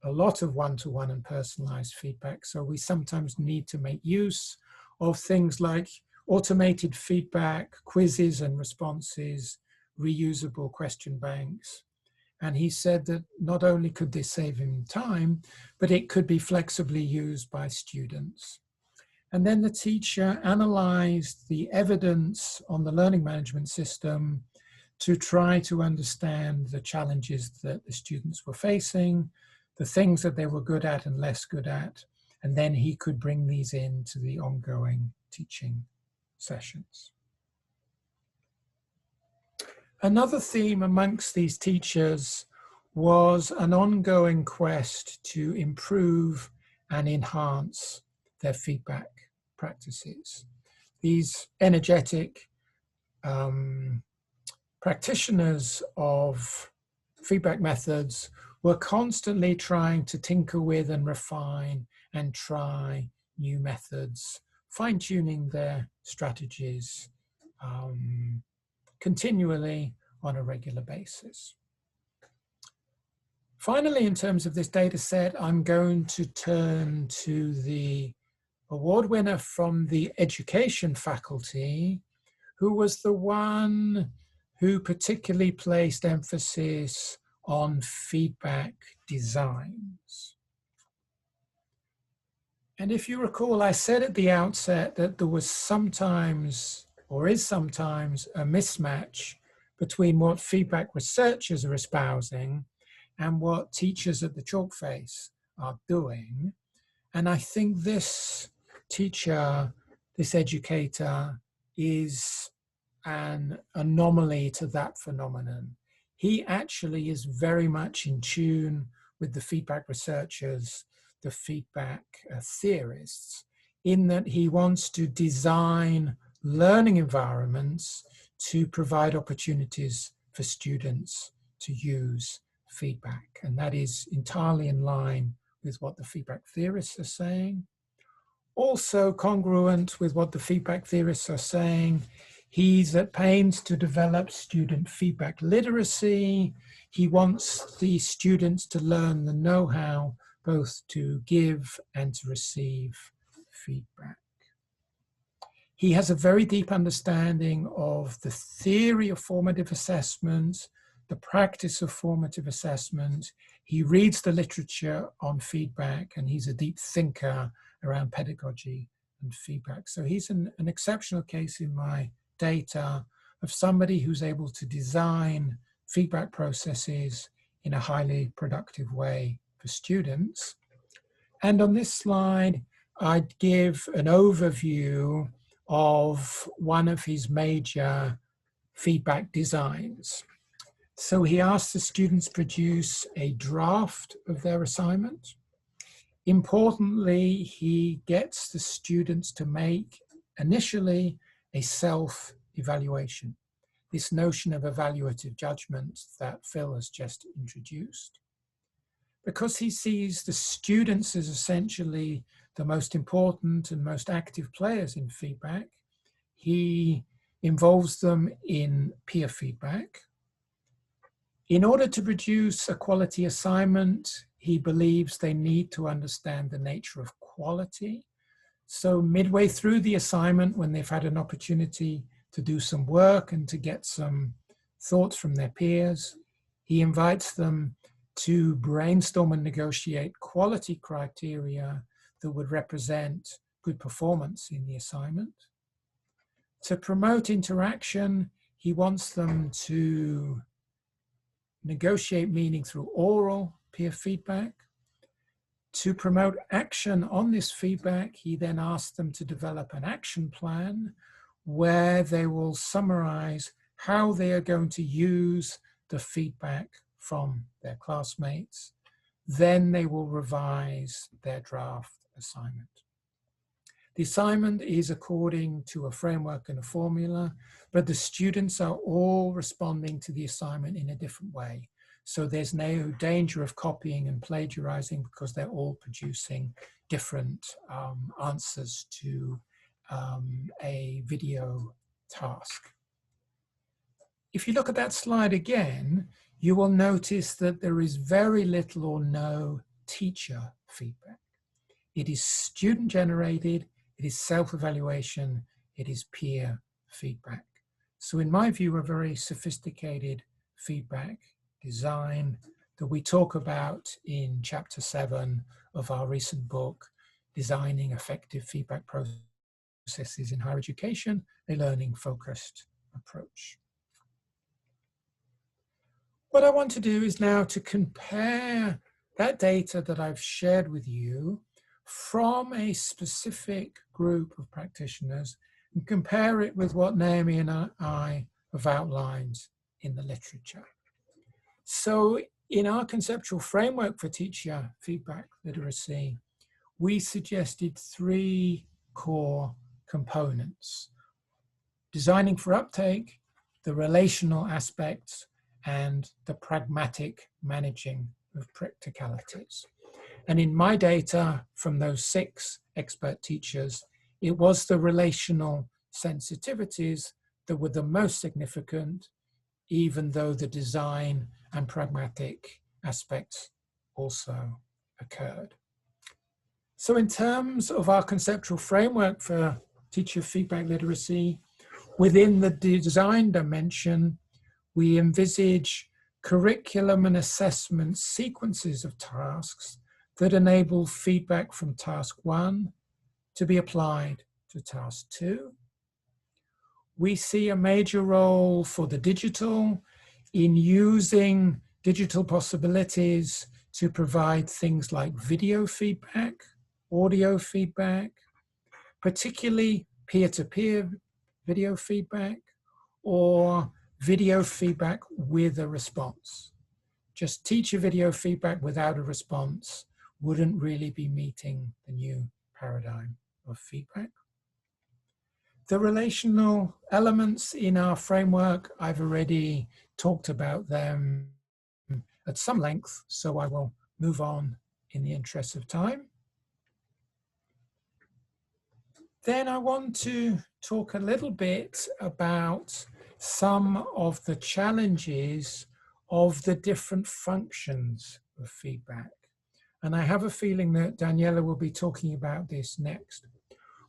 a lot of one-to-one and personalized feedback. So we sometimes need to make use of things like automated feedback, quizzes and responses, reusable question banks. And he said that not only could this save him time, but it could be flexibly used by students. And then the teacher analyzed the evidence on the learning management system to try to understand the challenges that the students were facing, the things that they were good at and less good at, and then he could bring these into the ongoing teaching sessions. Another theme amongst these teachers was an ongoing quest to improve and enhance their feedback practices. These energetic practitioners of feedback methods were constantly trying to tinker with and refine and try new methods, fine-tuning their strategies continually on a regular basis. Finally, in terms of this data set, I'm going to turn to the award winner from the education faculty, who was the one who particularly placed emphasis on feedback designs. And if you recall, I said at the outset that there was sometimes, or is sometimes, a mismatch between what feedback researchers are espousing and what teachers at the chalk face are doing. And I think this teacher, this educator, is an anomaly to that phenomenon. He actually is very much in tune with the feedback researchers, the feedback theorists, in that he wants to design learning environments to provide opportunities for students to use feedback. And that is entirely in line with what the feedback theorists are saying. Also congruent with what the feedback theorists are saying, he's at pains to develop student feedback literacy. He wants the students to learn the know-how both to give and to receive feedback. He has a very deep understanding of the theory of formative assessment, the practice of formative assessment. He reads the literature on feedback, and he's a deep thinker around pedagogy and feedback. So he's an exceptional case in my data of somebody who's able to design feedback processes in a highly productive way for students. And on this slide, I'd give an overview of one of his major feedback designs. So he asks the students produce a draft of their assignment. Importantly, he gets the students to make initially a self-evaluation, this notion of evaluative judgment that Phil has just introduced. Because he sees the students as essentially the most important and most active players in feedback, he involves them in peer feedback. In order to produce a quality assignment, he believes they need to understand the nature of quality. So midway through the assignment, when they've had an opportunity to do some work and to get some thoughts from their peers, he invites them to brainstorm and negotiate quality criteria that would represent good performance in the assignment. To promote interaction, he wants them to negotiate meaning through oral peer feedback. To promote action on this feedback, he then asks them to develop an action plan where they will summarize how they are going to use the feedback from their classmates. Then they will revise their draft assignment. The assignment is according to a framework and a formula, but the students are all responding to the assignment in a different way. So there's no danger of copying and plagiarizing because they're all producing different answers to a video task. If you look at that slide again, you will notice that there is very little or no teacher feedback. It is student generated, it is self-evaluation, it is peer feedback. So in my view, a very sophisticated feedback design that we talk about in chapter 7 of our recent book, Designing Effective Feedback Processes in Higher Education, a learning-focused approach. What I want to do is now to compare that data that I've shared with you from a specific group of practitioners and compare it with what Naomi and I have outlined in the literature. So in our conceptual framework for teacher feedback literacy, we suggested 3 core components: designing for uptake, the relational aspects, and the pragmatic managing of practicalities. And in my data from those 6 expert teachers, it was the relational sensitivities that were the most significant, even though the design and pragmatic aspects also occurred. So in terms of our conceptual framework for teacher feedback literacy, within the design dimension, we envisage curriculum and assessment sequences of tasks that enable feedback from task 1 to be applied to task 2. We see a major role for the digital in using digital possibilities to provide things like video feedback, audio feedback, particularly peer-to-peer video feedback, or video feedback with a response. Just teacher video feedback without a response wouldn't really be meeting the new paradigm of feedback. The relational elements in our framework, I've already talked about them at some length, so I will move on in the interest of time. Then I want to talk a little bit about some of the challenges of the different functions of feedback. And I have a feeling that Daniela will be talking about this next.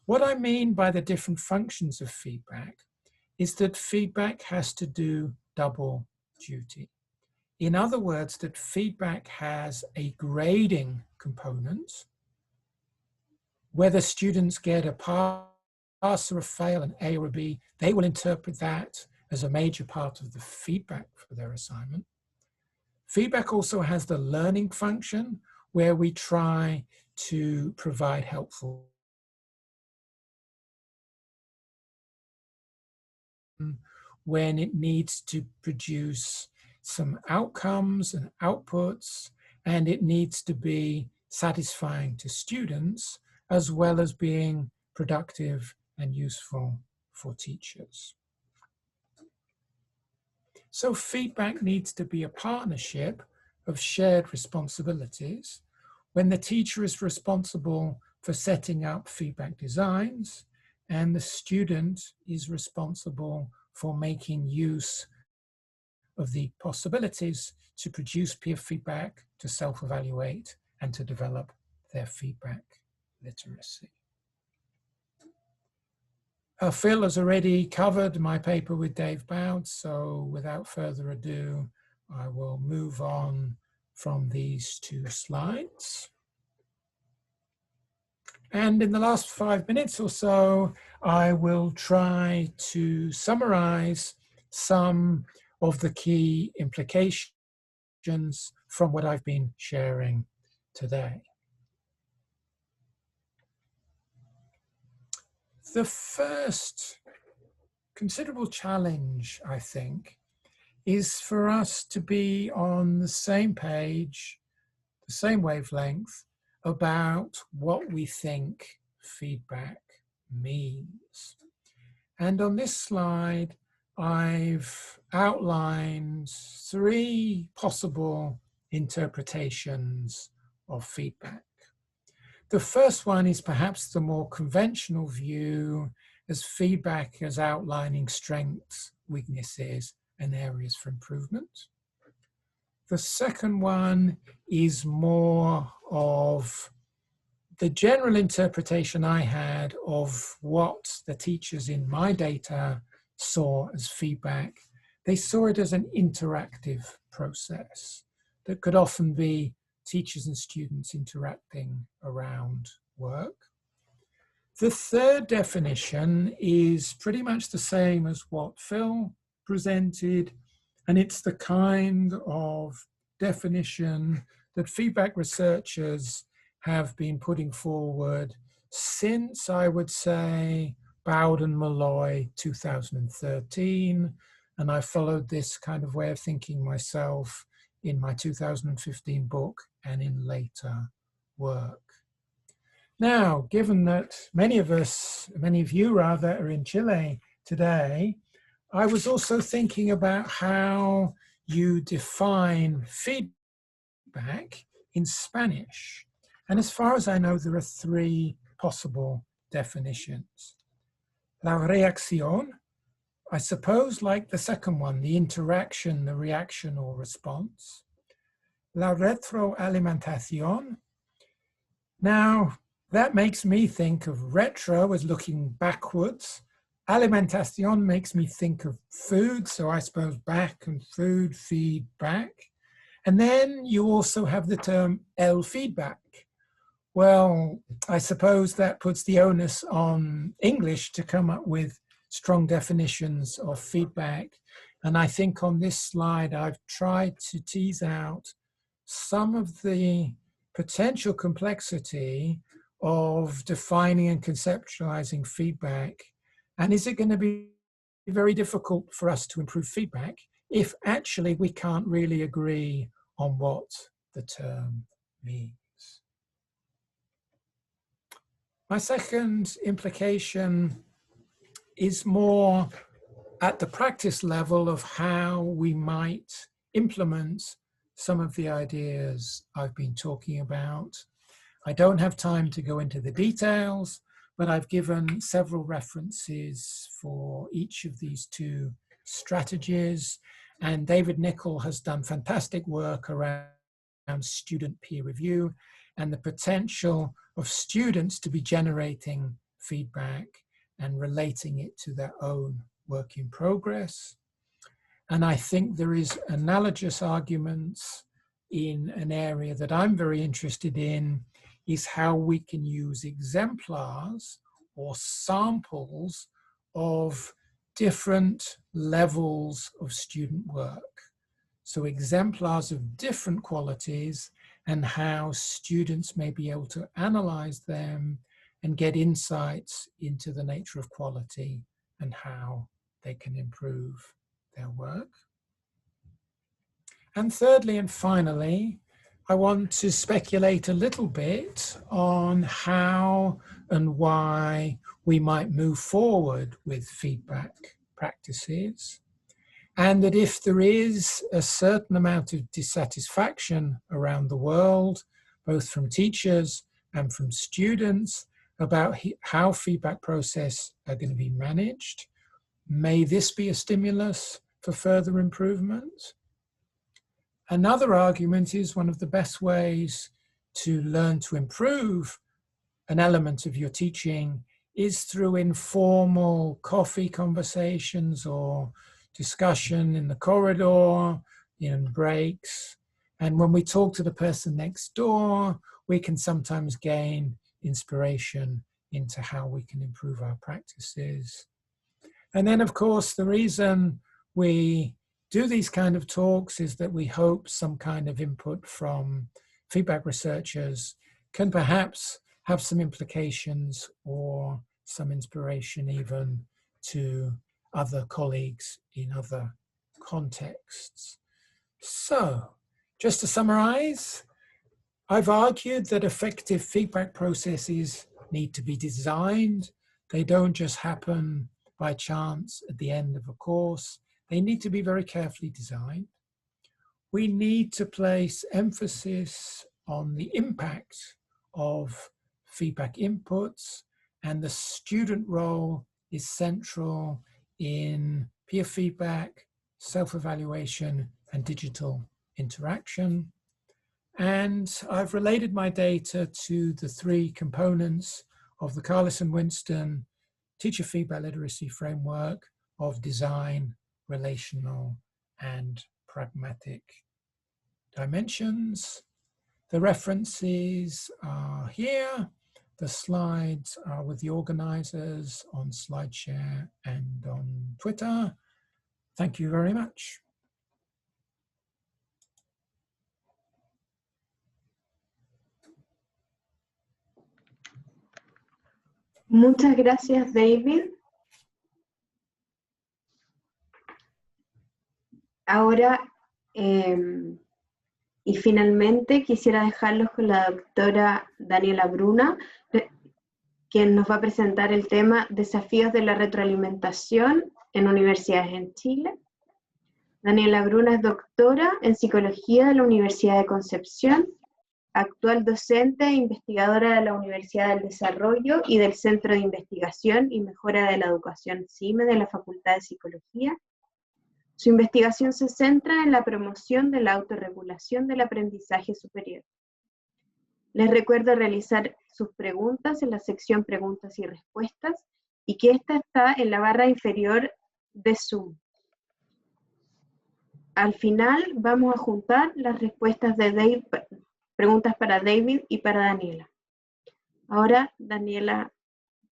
What I mean by the different functions of feedback is that feedback has to do double duty. In other words, that feedback has a grading component. Whether students get a pass or a fail, an A or a B, they will interpret that as a major part of the feedback for their assignment. Feedback also has the learning function, where we try to provide helpful when it needs to produce some outcomes and outputs, and it needs to be satisfying to students as well as being productive and useful for teachers. So feedback needs to be a partnership of shared responsibilities. When the teacher is responsible for setting up feedback designs, and the student is responsible for making use of the possibilities to produce peer feedback, to self-evaluate, and to develop their feedback literacy. Phil has already covered my paper with Dave Boud, so without further ado, I will move on from these two slides. And in the last 5 minutes or so, I will try to summarize some of the key implications from what I've been sharing today. The first considerable challenge, I think, is for us to be on the same page, the same wavelength, about what we think feedback means. And on this slide, I've outlined 3 possible interpretations of feedback. The first one is perhaps the more conventional view, as feedback as outlining strengths, weaknesses, and areas for improvement. The second one is more of the general interpretation I had of what the teachers in my data saw as feedback. They saw it as an interactive process that could often be teachers and students interacting around work. The third definition is pretty much the same as what Phil presented, and it's the kind of definition that feedback researchers have been putting forward since, I would say, Boud and Malloy 2013, and I followed this kind of way of thinking myself in my 2015 book and in later work. Now, given that many of you rather, are in Chile today, I was also thinking about how you define feedback in Spanish. And as far as I know, there are 3 possible definitions. La reacción, I suppose, like the second one, the interaction, the reaction or response. La retroalimentación. Now, that makes me think of retro as looking backwards. Alimentación makes me think of food, so I suppose back and food, feedback. And then you also have the term el feedback. Well, I suppose that puts the onus on English to come up with strong definitions of feedback. And I think on this slide, I've tried to tease out some of the potential complexity of defining and conceptualizing feedback. And is it going to be very difficult for us to improve feedback if actually we can't really agree on what the term means? My second implication is more at the practice level of how we might implement some of the ideas I've been talking about. I don't have time to go into the details, but I've given several references for each of these 2 strategies. And David Nichol has done fantastic work around student peer review and the potential of students to be generating feedback and relating it to their own work in progress. And I think there is analogous arguments in an area that I'm very interested in, is how we can use exemplars or samples of different levels of student work. So exemplars of different qualities, and how students may be able to analyze them and get insights into the nature of quality and how they can improve their work. And thirdly and finally, I want to speculate a little bit on how and why we might move forward with feedback practices, and that if there is a certain amount of dissatisfaction around the world, both from teachers and from students, about how feedback processes are going to be managed, may this be a stimulus for further improvement? Another argument is one of the best ways to learn to improve an element of your teaching is through informal coffee conversations or discussion in the corridor, in breaks. And when we talk to the person next door, we can sometimes gain inspiration into how we can improve our practices. And then, of course, the reason we do these kind of talks is that we hope some kind of input from feedback researchers can perhaps have some implications or some inspiration even to other colleagues in other contexts. So, just to summarize, I've argued that effective feedback processes need to be designed. They don't just happen by chance at the end of a course. They need to be very carefully designed. We need to place emphasis on the impact of feedback inputs, and the student role is central in peer feedback, self-evaluation, and digital interaction. And I've related my data to the three components of the Carless and Winston teacher feedback literacy framework of design, relational, and pragmatic dimensions. The references are here. The slides are with the organizers on SlideShare and on Twitter. Thank you very much.
Muchas gracias, David. Ahora, y finalmente, quisiera dejarlos con la doctora Daniela Bruna, quien nos va a presentar el tema Desafíos de la retroalimentación en universidades en Chile. Daniela Bruna es doctora en Psicología de la Universidad de Concepción, actual docente e investigadora de la Universidad del Desarrollo y del Centro de Investigación y Mejora de la Educación CIME de la Facultad de Psicología. Su investigación se centra en la promoción de la autorregulación del aprendizaje superior. Les recuerdo realizar sus preguntas en la sección Preguntas y Respuestas y que esta está en la barra inferior de Zoom. Al final vamos a juntar las respuestas de David, preguntas para David y para Daniela. Ahora, Daniela,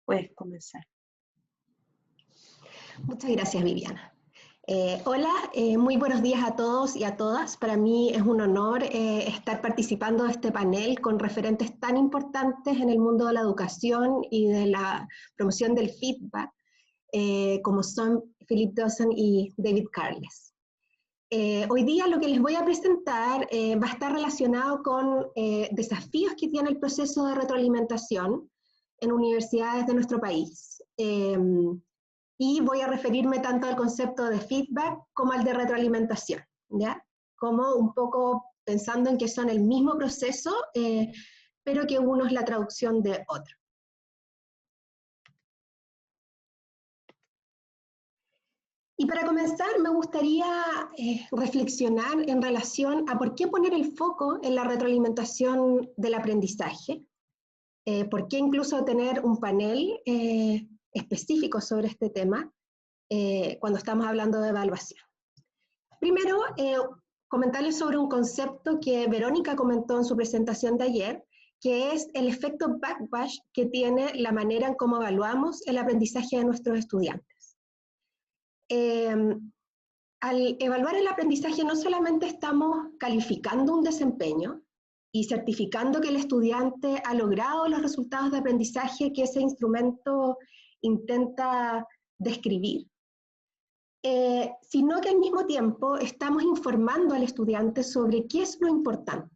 puedes comenzar.
Muchas gracias, Viviana. Hola, muy buenos días a todos y a todas. Para mí es un honor estar participando de este panel con referentes tan importantes en el mundo de la educación y de la promoción del feedback, como son Philip Dawson y David Carless. Hoy día lo que les voy a presentar va a estar relacionado con desafíos que tiene el proceso de retroalimentación en universidades de nuestro país. Y voy a referirme tanto al concepto de feedback como al de retroalimentación, ¿ya? Como un poco pensando en que son el mismo proceso, pero que uno es la traducción de otro. Y para comenzar, me gustaría reflexionar en relación a por qué poner el foco en la retroalimentación del aprendizaje, ¿Por qué incluso tener un panel específico sobre este tema cuando estamos hablando de evaluación? Primero, comentarles sobre un concepto que Verónica comentó en su presentación de ayer, que es el efecto backlash que tiene la manera en cómo evaluamos el aprendizaje de nuestros estudiantes. Al evaluar el aprendizaje no solamente estamos calificando un desempeño y certificando que el estudiante ha logrado los resultados de aprendizaje que ese instrumento intenta describir, sino que al mismo tiempo estamos informando al estudiante sobre qué es lo importante,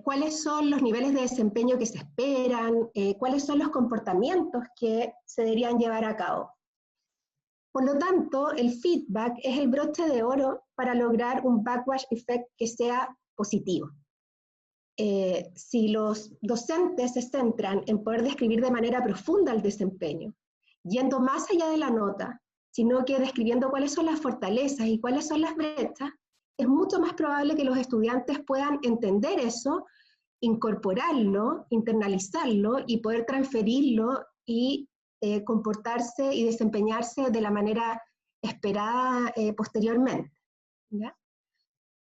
cuáles son los niveles de desempeño que se esperan, cuáles son los comportamientos que se deberían llevar a cabo. Por lo tanto, el feedback es el broche de oro para lograr un backlash effect que sea positivo. Si los docentes se centran en poder describir de manera profunda el desempeño, yendo más allá de la nota, sino que describiendo cuáles son las fortalezas y cuáles son las brechas, es mucho más probable que los estudiantes puedan entender eso, incorporarlo, internalizarlo y poder transferirlo y comportarse y desempeñarse de la manera esperada posteriormente, ¿ya?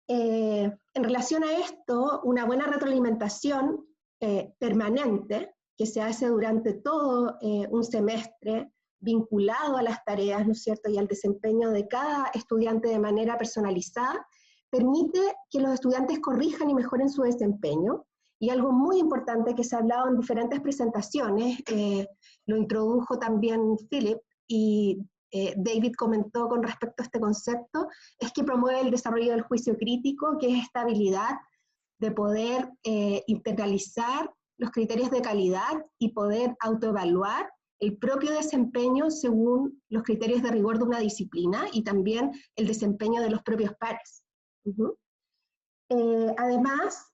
En relación a esto, una buena retroalimentación permanente que se hace durante todo un semestre, vinculado a las tareas, ¿no es cierto?, y al desempeño de cada estudiante de manera personalizada, permite que los estudiantes corrijan y mejoren su desempeño. Y algo muy importante que se ha hablado en diferentes presentaciones, lo introdujo también Philip, y David comentó con respecto a este concepto, es que promueve el desarrollo del juicio crítico, que es esta habilidad de poder internalizar los criterios de calidad y poder autoevaluar el propio desempeño según los criterios de rigor de una disciplina y también el desempeño de los propios pares. Además,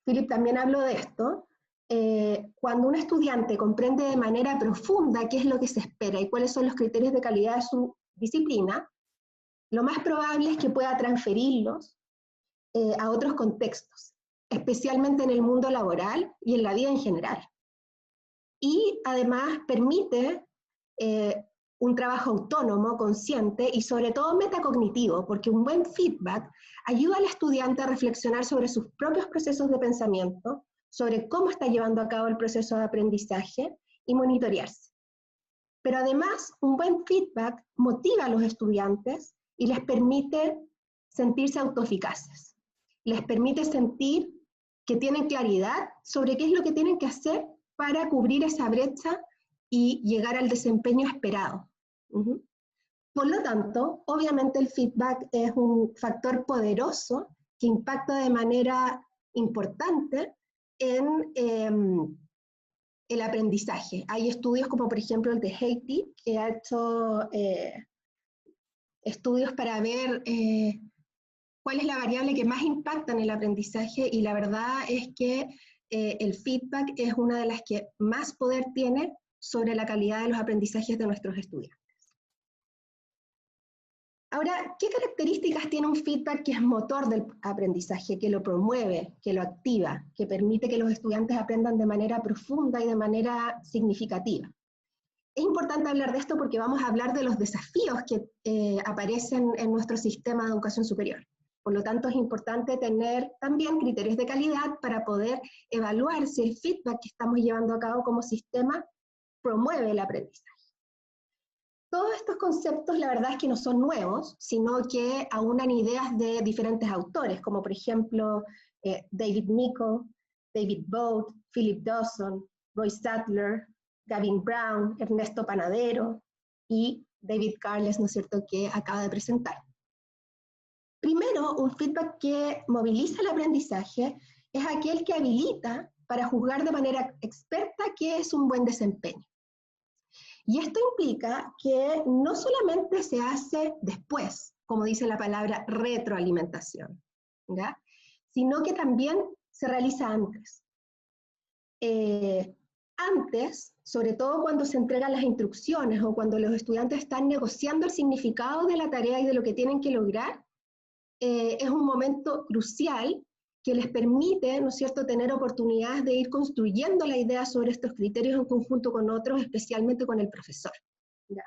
Philip también habló de esto, cuando un estudiante comprende de manera profunda qué es lo que se espera y cuáles son los criterios de calidad de su disciplina, lo más probable es que pueda transferirlos a otros contextos, especialmente en el mundo laboral y en la vida en general. Y además permite un trabajo autónomo, consciente y sobre todo metacognitivo, porque un buen feedback ayuda al estudiante a reflexionar sobre sus propios procesos de pensamiento, sobre cómo está llevando a cabo el proceso de aprendizaje y monitorearse. Pero además, un buen feedback motiva a los estudiantes y les permite sentirse autoeficaces. Les permite sentir que tienen claridad sobre qué es lo que tienen que hacer para cubrir esa brecha y llegar al desempeño esperado. Por lo tanto, obviamente el feedback es un factor poderoso que impacta de manera importante en el aprendizaje. Hay estudios como por ejemplo el de Haiti, que ha hecho estudios para ver cuál es la variable que más impacta en el aprendizaje, y la verdad es que el feedback es una de las que más poder tiene sobre la calidad de los aprendizajes de nuestros estudiantes. Ahora, ¿qué características tiene un feedback que es motor del aprendizaje, que lo promueve, que lo activa, que permite que los estudiantes aprendan de manera profunda y de manera significativa? Es importante hablar de esto porque vamos a hablar de los desafíos que aparecen en nuestro sistema de educación superior. Por lo tanto, es importante tener también criterios de calidad para poder evaluar si el feedback que estamos llevando a cabo como sistema promueve el aprendizaje. Todos estos conceptos, la verdad es que no son nuevos, sino que aunan ideas de diferentes autores, como por ejemplo David Nichol, David Boat, Philip Dawson, Roy Sattler, Gavin Brown, Ernesto Panadero y David Carles, ¿no es cierto?, que acaba de presentar. Primero, un feedback que moviliza el aprendizaje es aquel que habilita para juzgar de manera experta qué es un buen desempeño. Y esto implica que no solamente se hace después, como dice la palabra retroalimentación, ¿ya?, sino que también se realiza antes. Antes, sobre todo cuando se entregan las instrucciones o cuando los estudiantes están negociando el significado de la tarea y de lo que tienen que lograr, es un momento crucial que les permite, ¿no es cierto?, tener oportunidades de ir construyendo la idea sobre estos criterios en conjunto con otros, especialmente con el profesor, ¿ya?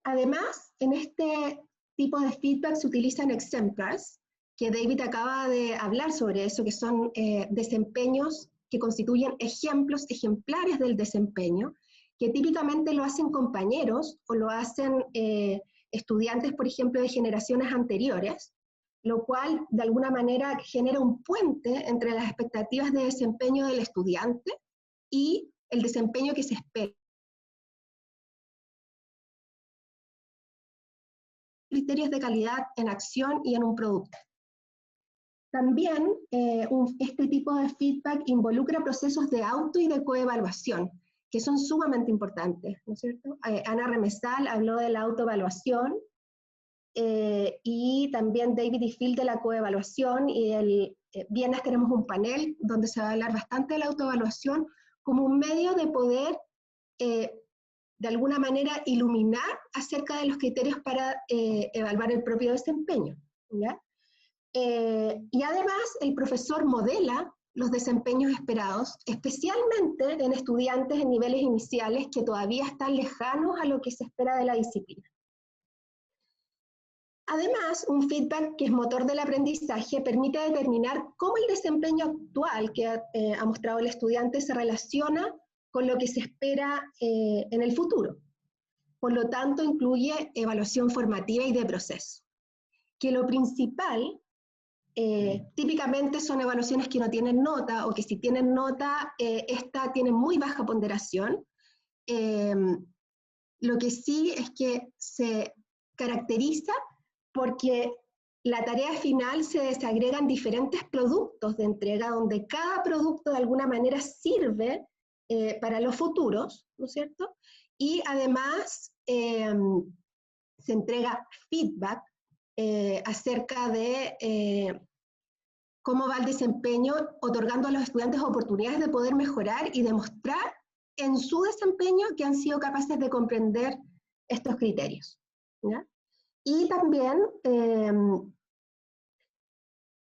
Además, en este tipo de feedback se utilizan exemplars, que David acaba de hablar sobre eso, que son desempeños que constituyen ejemplos, ejemplares del desempeño, que típicamente lo hacen compañeros o lo hacen estudiantes, por ejemplo, de generaciones anteriores, lo cual de alguna manera genera un puente entre las expectativas de desempeño del estudiante y el desempeño que se espera. Criterios de calidad en acción y en un producto. También este tipo de feedback involucra procesos de auto y de coevaluación, que son sumamente importantes, ¿no es cierto? Ana Remesal habló de la autoevaluación, y también David y Phil de la coevaluación, y el viernes tenemos un panel donde se va a hablar bastante de la autoevaluación como un medio de poder de alguna manera iluminar acerca de los criterios para evaluar el propio desempeño, ¿ya? Y además el profesor modela los desempeños esperados, especialmente en estudiantes en niveles iniciales que todavía están lejanos a lo que se espera de la disciplina. Además, un feedback que es motor del aprendizaje permite determinar cómo el desempeño actual que ha mostrado el estudiante se relaciona con lo que se espera en el futuro. Por lo tanto, incluye evaluación formativa y de proceso. Que lo principal, típicamente son evaluaciones que no tienen nota, o que si tienen nota, esta tiene muy baja ponderación. Lo que sí es que se caracteriza porque la tarea final se desagrega en diferentes productos de entrega, donde cada producto de alguna manera sirve para los futuros, ¿no es cierto? Y además se entrega feedback acerca de cómo va el desempeño, otorgando a los estudiantes oportunidades de poder mejorar y demostrar en su desempeño que han sido capaces de comprender estos criterios, ¿ya? Y también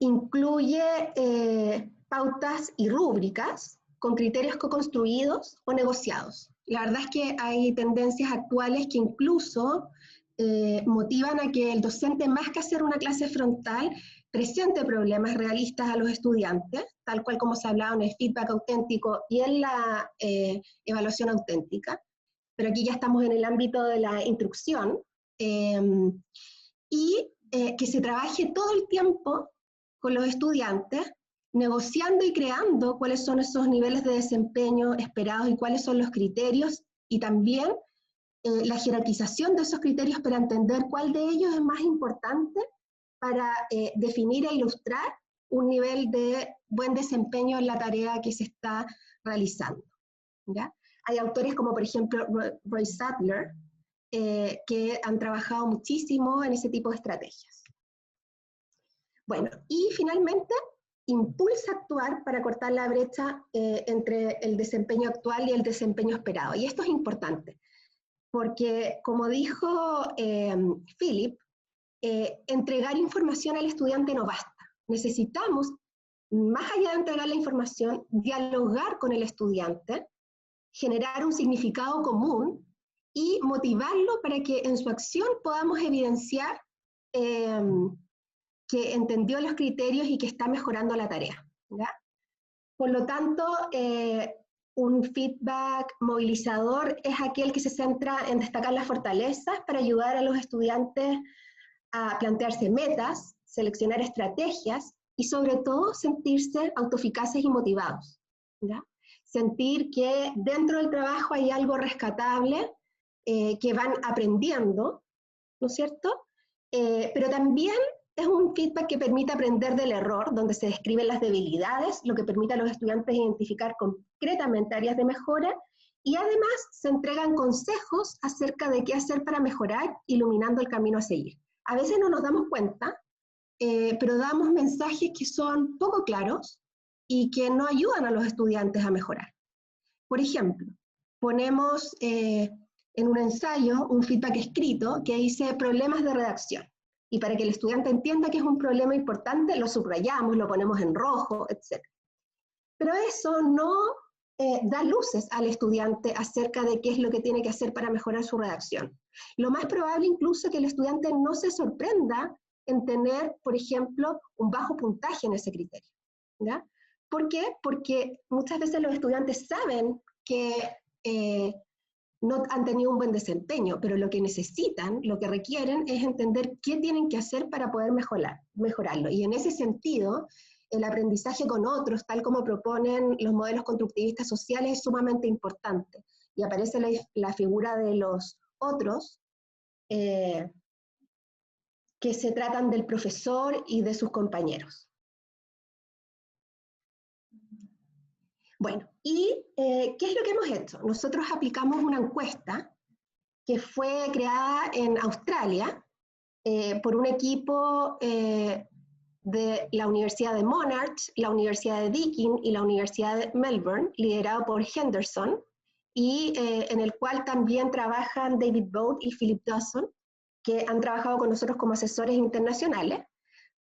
incluye pautas y rúbricas con criterios co-construidos o negociados. La verdad es que hay tendencias actuales que incluso motivan a que el docente, más que hacer una clase frontal, presente problemas realistas a los estudiantes, tal cual como se hablaba en el feedback auténtico y en la evaluación auténtica. Pero aquí ya estamos en el ámbito de la instrucción, y que se trabaje todo el tiempo con los estudiantes, negociando y creando cuáles son esos niveles de desempeño esperados y cuáles son los criterios, y también la jerarquización de esos criterios para entender cuál de ellos es más importante para definir e ilustrar un nivel de buen desempeño en la tarea que se está realizando, ¿ya? Hay autores como por ejemplo Roy Sadler, que han trabajado muchísimo en ese tipo de estrategias. Bueno, y finalmente, impulsa actuar para cortar la brecha entre el desempeño actual y el desempeño esperado. Y esto es importante, porque como dijo Philip, entregar información al estudiante no basta. Necesitamos, más allá de entregar la información, dialogar con el estudiante, generar un significado común y motivarlo para que en su acción podamos evidenciar que entendió los criterios y que está mejorando la tarea, ¿ya? Por lo tanto, un feedback movilizador es aquel que se centra en destacar las fortalezas para ayudar a los estudiantes a plantearse metas, seleccionar estrategias y sobre todo sentirse autoeficaces y motivados, ¿ya? Sentir que dentro del trabajo hay algo rescatable, que van aprendiendo, ¿no es cierto? Pero también es un feedback que permite aprender del error, donde se describen las debilidades, lo que permite a los estudiantes identificar concretamente áreas de mejora, y además se entregan consejos acerca de qué hacer para mejorar, iluminando el camino a seguir. A veces no nos damos cuenta, pero damos mensajes que son poco claros y que no ayudan a los estudiantes a mejorar. Por ejemplo, ponemos en un ensayo un feedback escrito que dice problemas de redacción. Y para que el estudiante entienda que es un problema importante, lo subrayamos, lo ponemos en rojo, etc. Pero eso no da luces al estudiante acerca de qué es lo que tiene que hacer para mejorar su redacción. Lo más probable incluso que el estudiante no se sorprenda en tener, por ejemplo, un bajo puntaje en ese criterio, ¿ya? ¿Por qué? Porque muchas veces los estudiantes saben que no han tenido un buen desempeño, pero lo que necesitan, lo que requieren es entender qué tienen que hacer para poder mejorarlo. Y en ese sentido, el aprendizaje con otros, tal como proponen los modelos constructivistas sociales, es sumamente importante. Y aparece la figura de los otros, que se tratan del profesor y de sus compañeros. Bueno, ¿y qué es lo que hemos hecho? Nosotros aplicamos una encuesta que fue creada en Australia por un equipo de la Universidad de Monash, la Universidad de Deakin y la Universidad de Melbourne, liderado por Henderson, y en el cual también trabajan David Boat y Philip Dawson, que han trabajado con nosotros como asesores internacionales.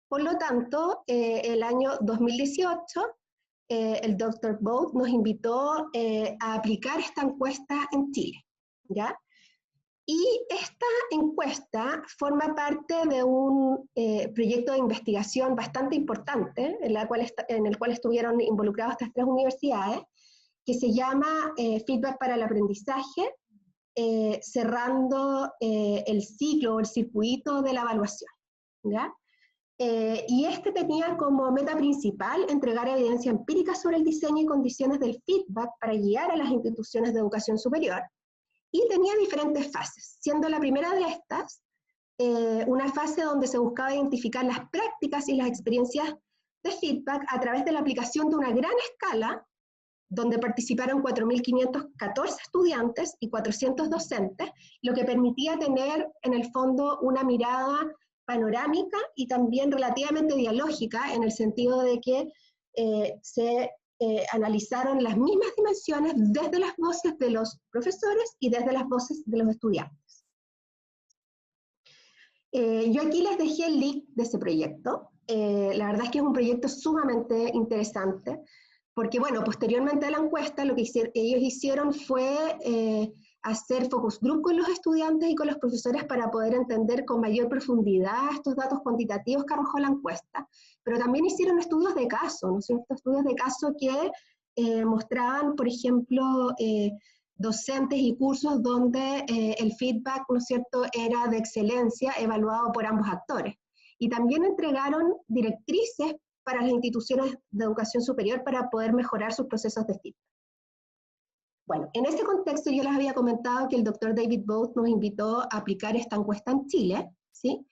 Por lo tanto, el año 2018, el Dr. Boat nos invitó a aplicar esta encuesta en Chile, ¿ya? Y esta encuesta forma parte de un proyecto de investigación bastante importante, en el cual estuvieron involucradas estas 3 universidades, que se llama Feedback para el aprendizaje, cerrando el ciclo o el circuito de la evaluación, ¿ya? Y este tenía como meta principal entregar evidencia empírica sobre el diseño y condiciones del feedback para guiar a las instituciones de educación superior, y tenía diferentes fases, siendo la primera de estas una fase donde se buscaba identificar las prácticas y las experiencias de feedback a través de la aplicación de una gran escala, donde participaron 4.514 estudiantes y 400 docentes, lo que permitía tener en el fondo una mirada panorámica y también relativamente dialógica, en el sentido de que se analizaron las mismas dimensiones desde las voces de los profesores y desde las voces de los estudiantes. Yo aquí les dejé el link de ese proyecto. La verdad es que es un proyecto sumamente interesante, porque bueno, posteriormente a la encuesta, lo que ellos hicieron fue hacer focus group con los estudiantes y con los profesores para poder entender con mayor profundidad estos datos cuantitativos que arrojó la encuesta, pero también hicieron estudios de caso, ¿no es cierto? Estudios de caso que mostraban, por ejemplo, docentes y cursos donde el feedback, ¿no es cierto?, era de excelencia, evaluado por ambos actores. Y también entregaron directrices para las instituciones de educación superior para poder mejorar sus procesos de feedback. Bueno, en ese contexto yo les había comentado que el doctor David Boat nos invitó a aplicar esta encuesta en Chile, ¿sí?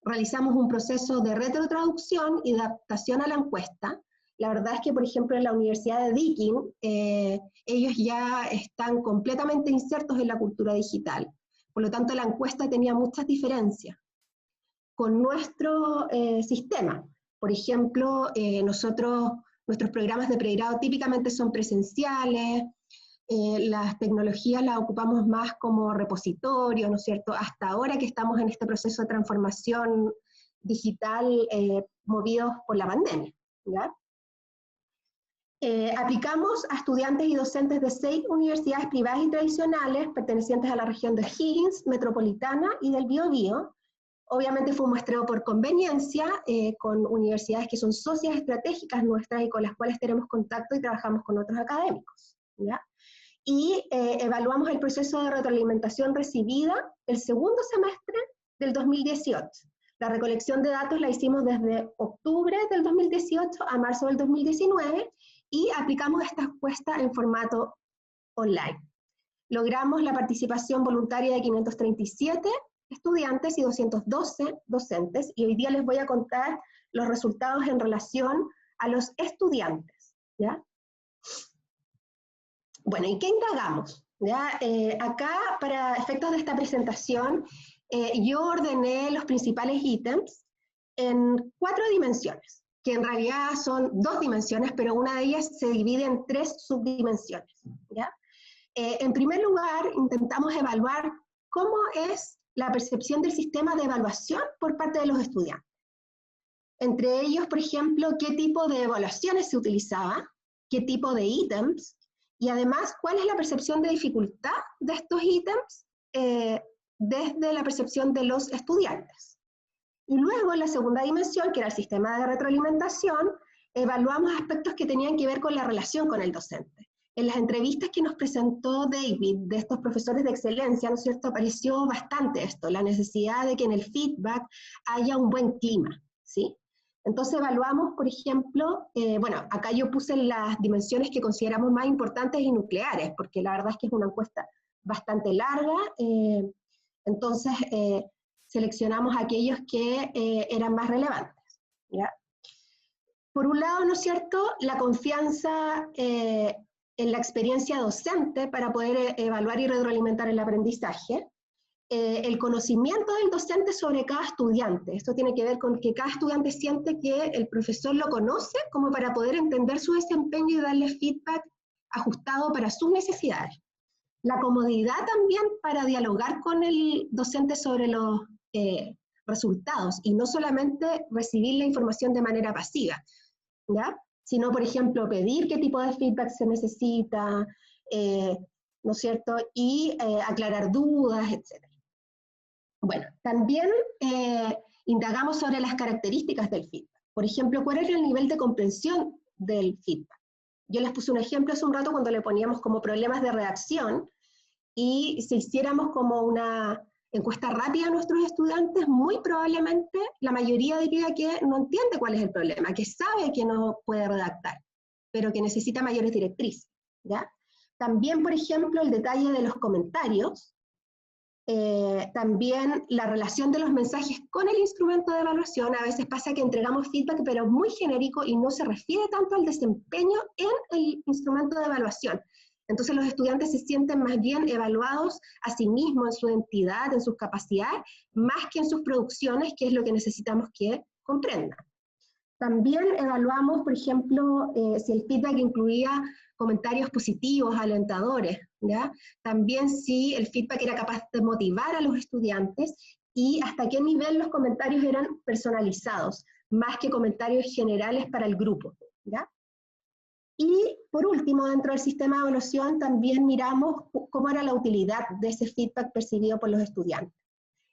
Realizamos un proceso de retrotraducción y de adaptación a la encuesta. La verdad es que, por ejemplo, en la Universidad de Deakin, ellos ya están completamente insertos en la cultura digital. Por lo tanto, la encuesta tenía muchas diferencias con nuestro sistema. Por ejemplo, nuestros programas de pregrado típicamente son presenciales, las tecnologías las ocupamos más como repositorio, ¿no es cierto? Hasta ahora que estamos en este proceso de transformación digital movidos por la pandemia, ¿ya? Aplicamos a estudiantes y docentes de 6 universidades privadas y tradicionales pertenecientes a la región de Higgins, Metropolitana y del Biobío. Obviamente fue un muestreo por conveniencia, con universidades que son socias estratégicas nuestras y con las cuales tenemos contacto y trabajamos con otros académicos, ¿ya? Y evaluamos el proceso de retroalimentación recibida el segundo semestre del 2018. La recolección de datos la hicimos desde octubre del 2018 a marzo del 2019 y aplicamos esta encuesta en formato online. Logramos la participación voluntaria de 537 estudiantes y 212 docentes, y hoy día les voy a contar los resultados en relación a los estudiantes, ¿ya? Bueno, ¿y qué indagamos? ¿Ya? Acá, para efectos de esta presentación, yo ordené los principales ítems en 4 dimensiones, que en realidad son 2 dimensiones, pero una de ellas se divide en 3 subdimensiones, ¿ya? En primer lugar, intentamos evaluar cómo es la percepción del sistema de evaluación por parte de los estudiantes. Entre ellos, por ejemplo, qué tipo de evaluaciones se utilizaba, qué tipo de ítems, y además, cuál es la percepción de dificultad de estos ítems desde la percepción de los estudiantes. Y luego, en la segunda dimensión, que era el sistema de retroalimentación, evaluamos aspectos que tenían que ver con la relación con el docente. En las entrevistas que nos presentó David, de estos profesores de excelencia, ¿no es cierto?, apareció bastante esto, la necesidad de que en el feedback haya un buen clima, ¿sí? Entonces evaluamos, por ejemplo, bueno, acá yo puse las dimensiones que consideramos más importantes y nucleares, porque la verdad es que es una encuesta bastante larga, entonces seleccionamos aquellos que eran más relevantes, ¿ya? Por un lado, ¿no es cierto?, la confianza en la experiencia docente para poder evaluar y retroalimentar el aprendizaje, el conocimiento del docente sobre cada estudiante. Esto tiene que ver con que cada estudiante siente que el profesor lo conoce como para poder entender su desempeño y darle feedback ajustado para sus necesidades. La comodidad también para dialogar con el docente sobre los resultados y no solamente recibir la información de manera pasiva, ¿ya? Sino, por ejemplo, pedir qué tipo de feedback se necesita, ¿no es cierto? Y aclarar dudas, etc. Bueno, también indagamos sobre las características del feedback. Por ejemplo, ¿cuál era el nivel de comprensión del feedback? Yo les puse un ejemplo hace un rato cuando le poníamos como problemas de redacción, y si hiciéramos como una encuesta rápida a nuestros estudiantes, muy probablemente la mayoría diría que no entiende cuál es el problema, que sabe que no puede redactar, pero que necesita mayores directrices, ¿ya? También, por ejemplo, el detalle de los comentarios, también la relación de los mensajes con el instrumento de evaluación. A veces pasa que entregamos feedback, pero es muy genérico y no se refiere tanto al desempeño en el instrumento de evaluación. Entonces los estudiantes se sienten más bien evaluados a sí mismos, en su identidad, en sus capacidades, más que en sus producciones, que es lo que necesitamos que comprendan. También evaluamos, por ejemplo, si el feedback incluía comentarios positivos, alentadores, ¿ya? También si el feedback era capaz de motivar a los estudiantes y hasta qué nivel los comentarios eran personalizados, más que comentarios generales para el grupo, ¿ya? Y por último, dentro del sistema de evaluación también miramos cómo era la utilidad de ese feedback percibido por los estudiantes.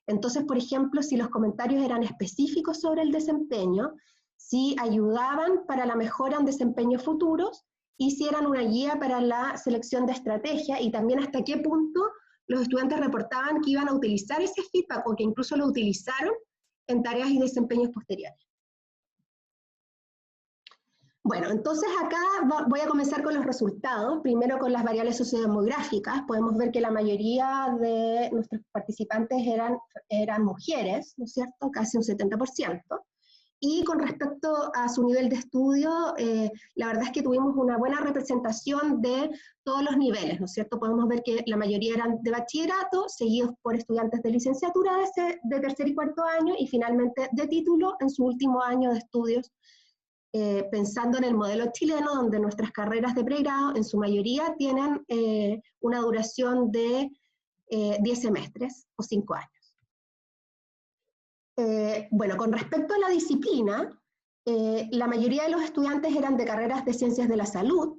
Entonces, por ejemplo, si los comentarios eran específicos sobre el desempeño, si ayudaban para la mejora en desempeños futuros, y si eran una guía para la selección de estrategia, y también hasta qué punto los estudiantes reportaban que iban a utilizar ese feedback, o que incluso lo utilizaron en tareas y desempeños posteriores. Bueno, entonces acá voy a comenzar con los resultados, primero con las variables sociodemográficas. Podemos ver que la mayoría de nuestros participantes eran mujeres, ¿no es cierto?, casi un 70%. Y con respecto a su nivel de estudio, la verdad es que tuvimos una buena representación de todos los niveles, ¿no es cierto? Podemos ver que la mayoría eran de bachillerato, seguidos por estudiantes de licenciatura de tercer y cuarto año, y finalmente de título en su último año de estudios, pensando en el modelo chileno, donde nuestras carreras de pregrado en su mayoría tienen una duración de 10 semestres o 5 años. Bueno, con respecto a la disciplina, la mayoría de los estudiantes eran de carreras de ciencias de la salud,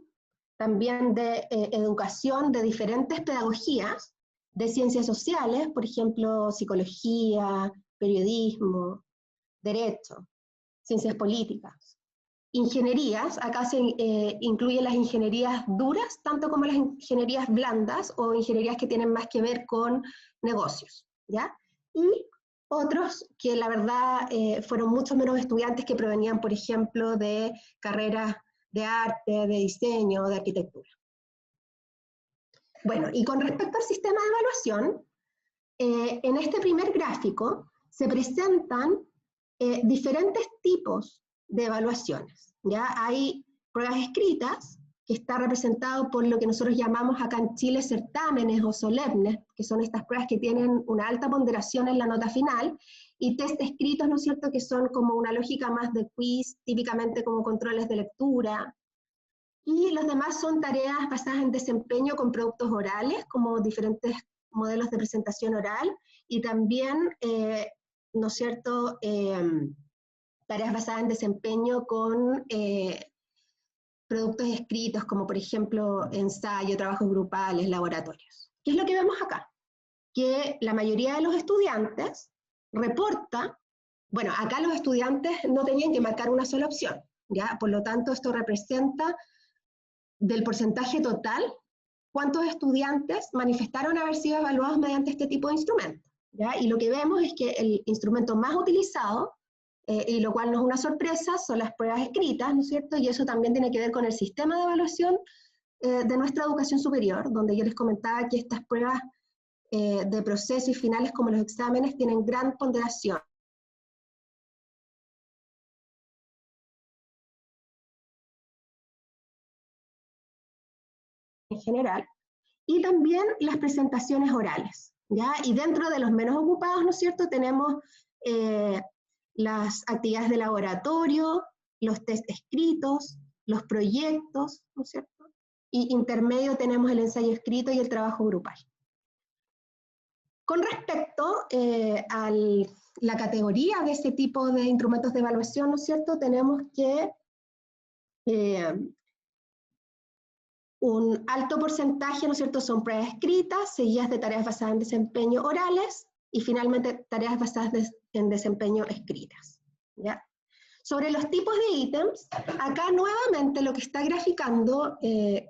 también de educación de diferentes pedagogías, de ciencias sociales, por ejemplo, psicología, periodismo, derecho, ciencias políticas. Ingenierías, acá se incluyen las ingenierías duras, tanto como las ingenierías blandas, o ingenierías que tienen más que ver con negocios, ¿ya? Y otros que la verdad fueron mucho menos estudiantes que provenían, por ejemplo, de carreras de arte, de diseño, de arquitectura. Bueno, y con respecto al sistema de evaluación, en este primer gráfico se presentan diferentes tipos de evaluaciones. ¿Ya? Hay pruebas escritas, que está representado por lo que nosotros llamamos acá en Chile certámenes o solemnes, que son estas pruebas que tienen una alta ponderación en la nota final, y test escritos, ¿no es cierto?, que son como una lógica más de quiz, típicamente como controles de lectura, y los demás son tareas basadas en desempeño con productos orales, como diferentes modelos de presentación oral, y también, ¿no es cierto?, tareas basadas en desempeño con productos escritos, como por ejemplo ensayo, trabajos grupales, laboratorios. ¿Qué es lo que vemos acá? Que la mayoría de los estudiantes reporta, bueno, acá los estudiantes no tenían que marcar una sola opción, ¿ya? Por lo tanto, esto representa del porcentaje total cuántos estudiantes manifestaron haber sido evaluados mediante este tipo de instrumento, ¿ya? Y lo que vemos es que el instrumento más utilizado, y lo cual no es una sorpresa, son las pruebas escritas, ¿no es cierto? Y eso también tiene que ver con el sistema de evaluación de nuestra educación superior, donde yo les comentaba que estas pruebas de proceso y finales como los exámenes tienen gran ponderación. En general, y también las presentaciones orales, ¿ya? Y dentro de los menos ocupados, ¿no es cierto?, tenemos las actividades de laboratorio, los test escritos, los proyectos, ¿no es cierto? Y intermedio tenemos el ensayo escrito y el trabajo grupal. Con respecto a la categoría de este tipo de instrumentos de evaluación, ¿no es cierto?, tenemos que un alto porcentaje, ¿no es cierto?, son pruebas escritas, seguidas de tareas basadas en desempeño orales, y finalmente tareas basadas en desempeño escritas, ¿ya? Sobre los tipos de ítems, acá nuevamente lo que está graficando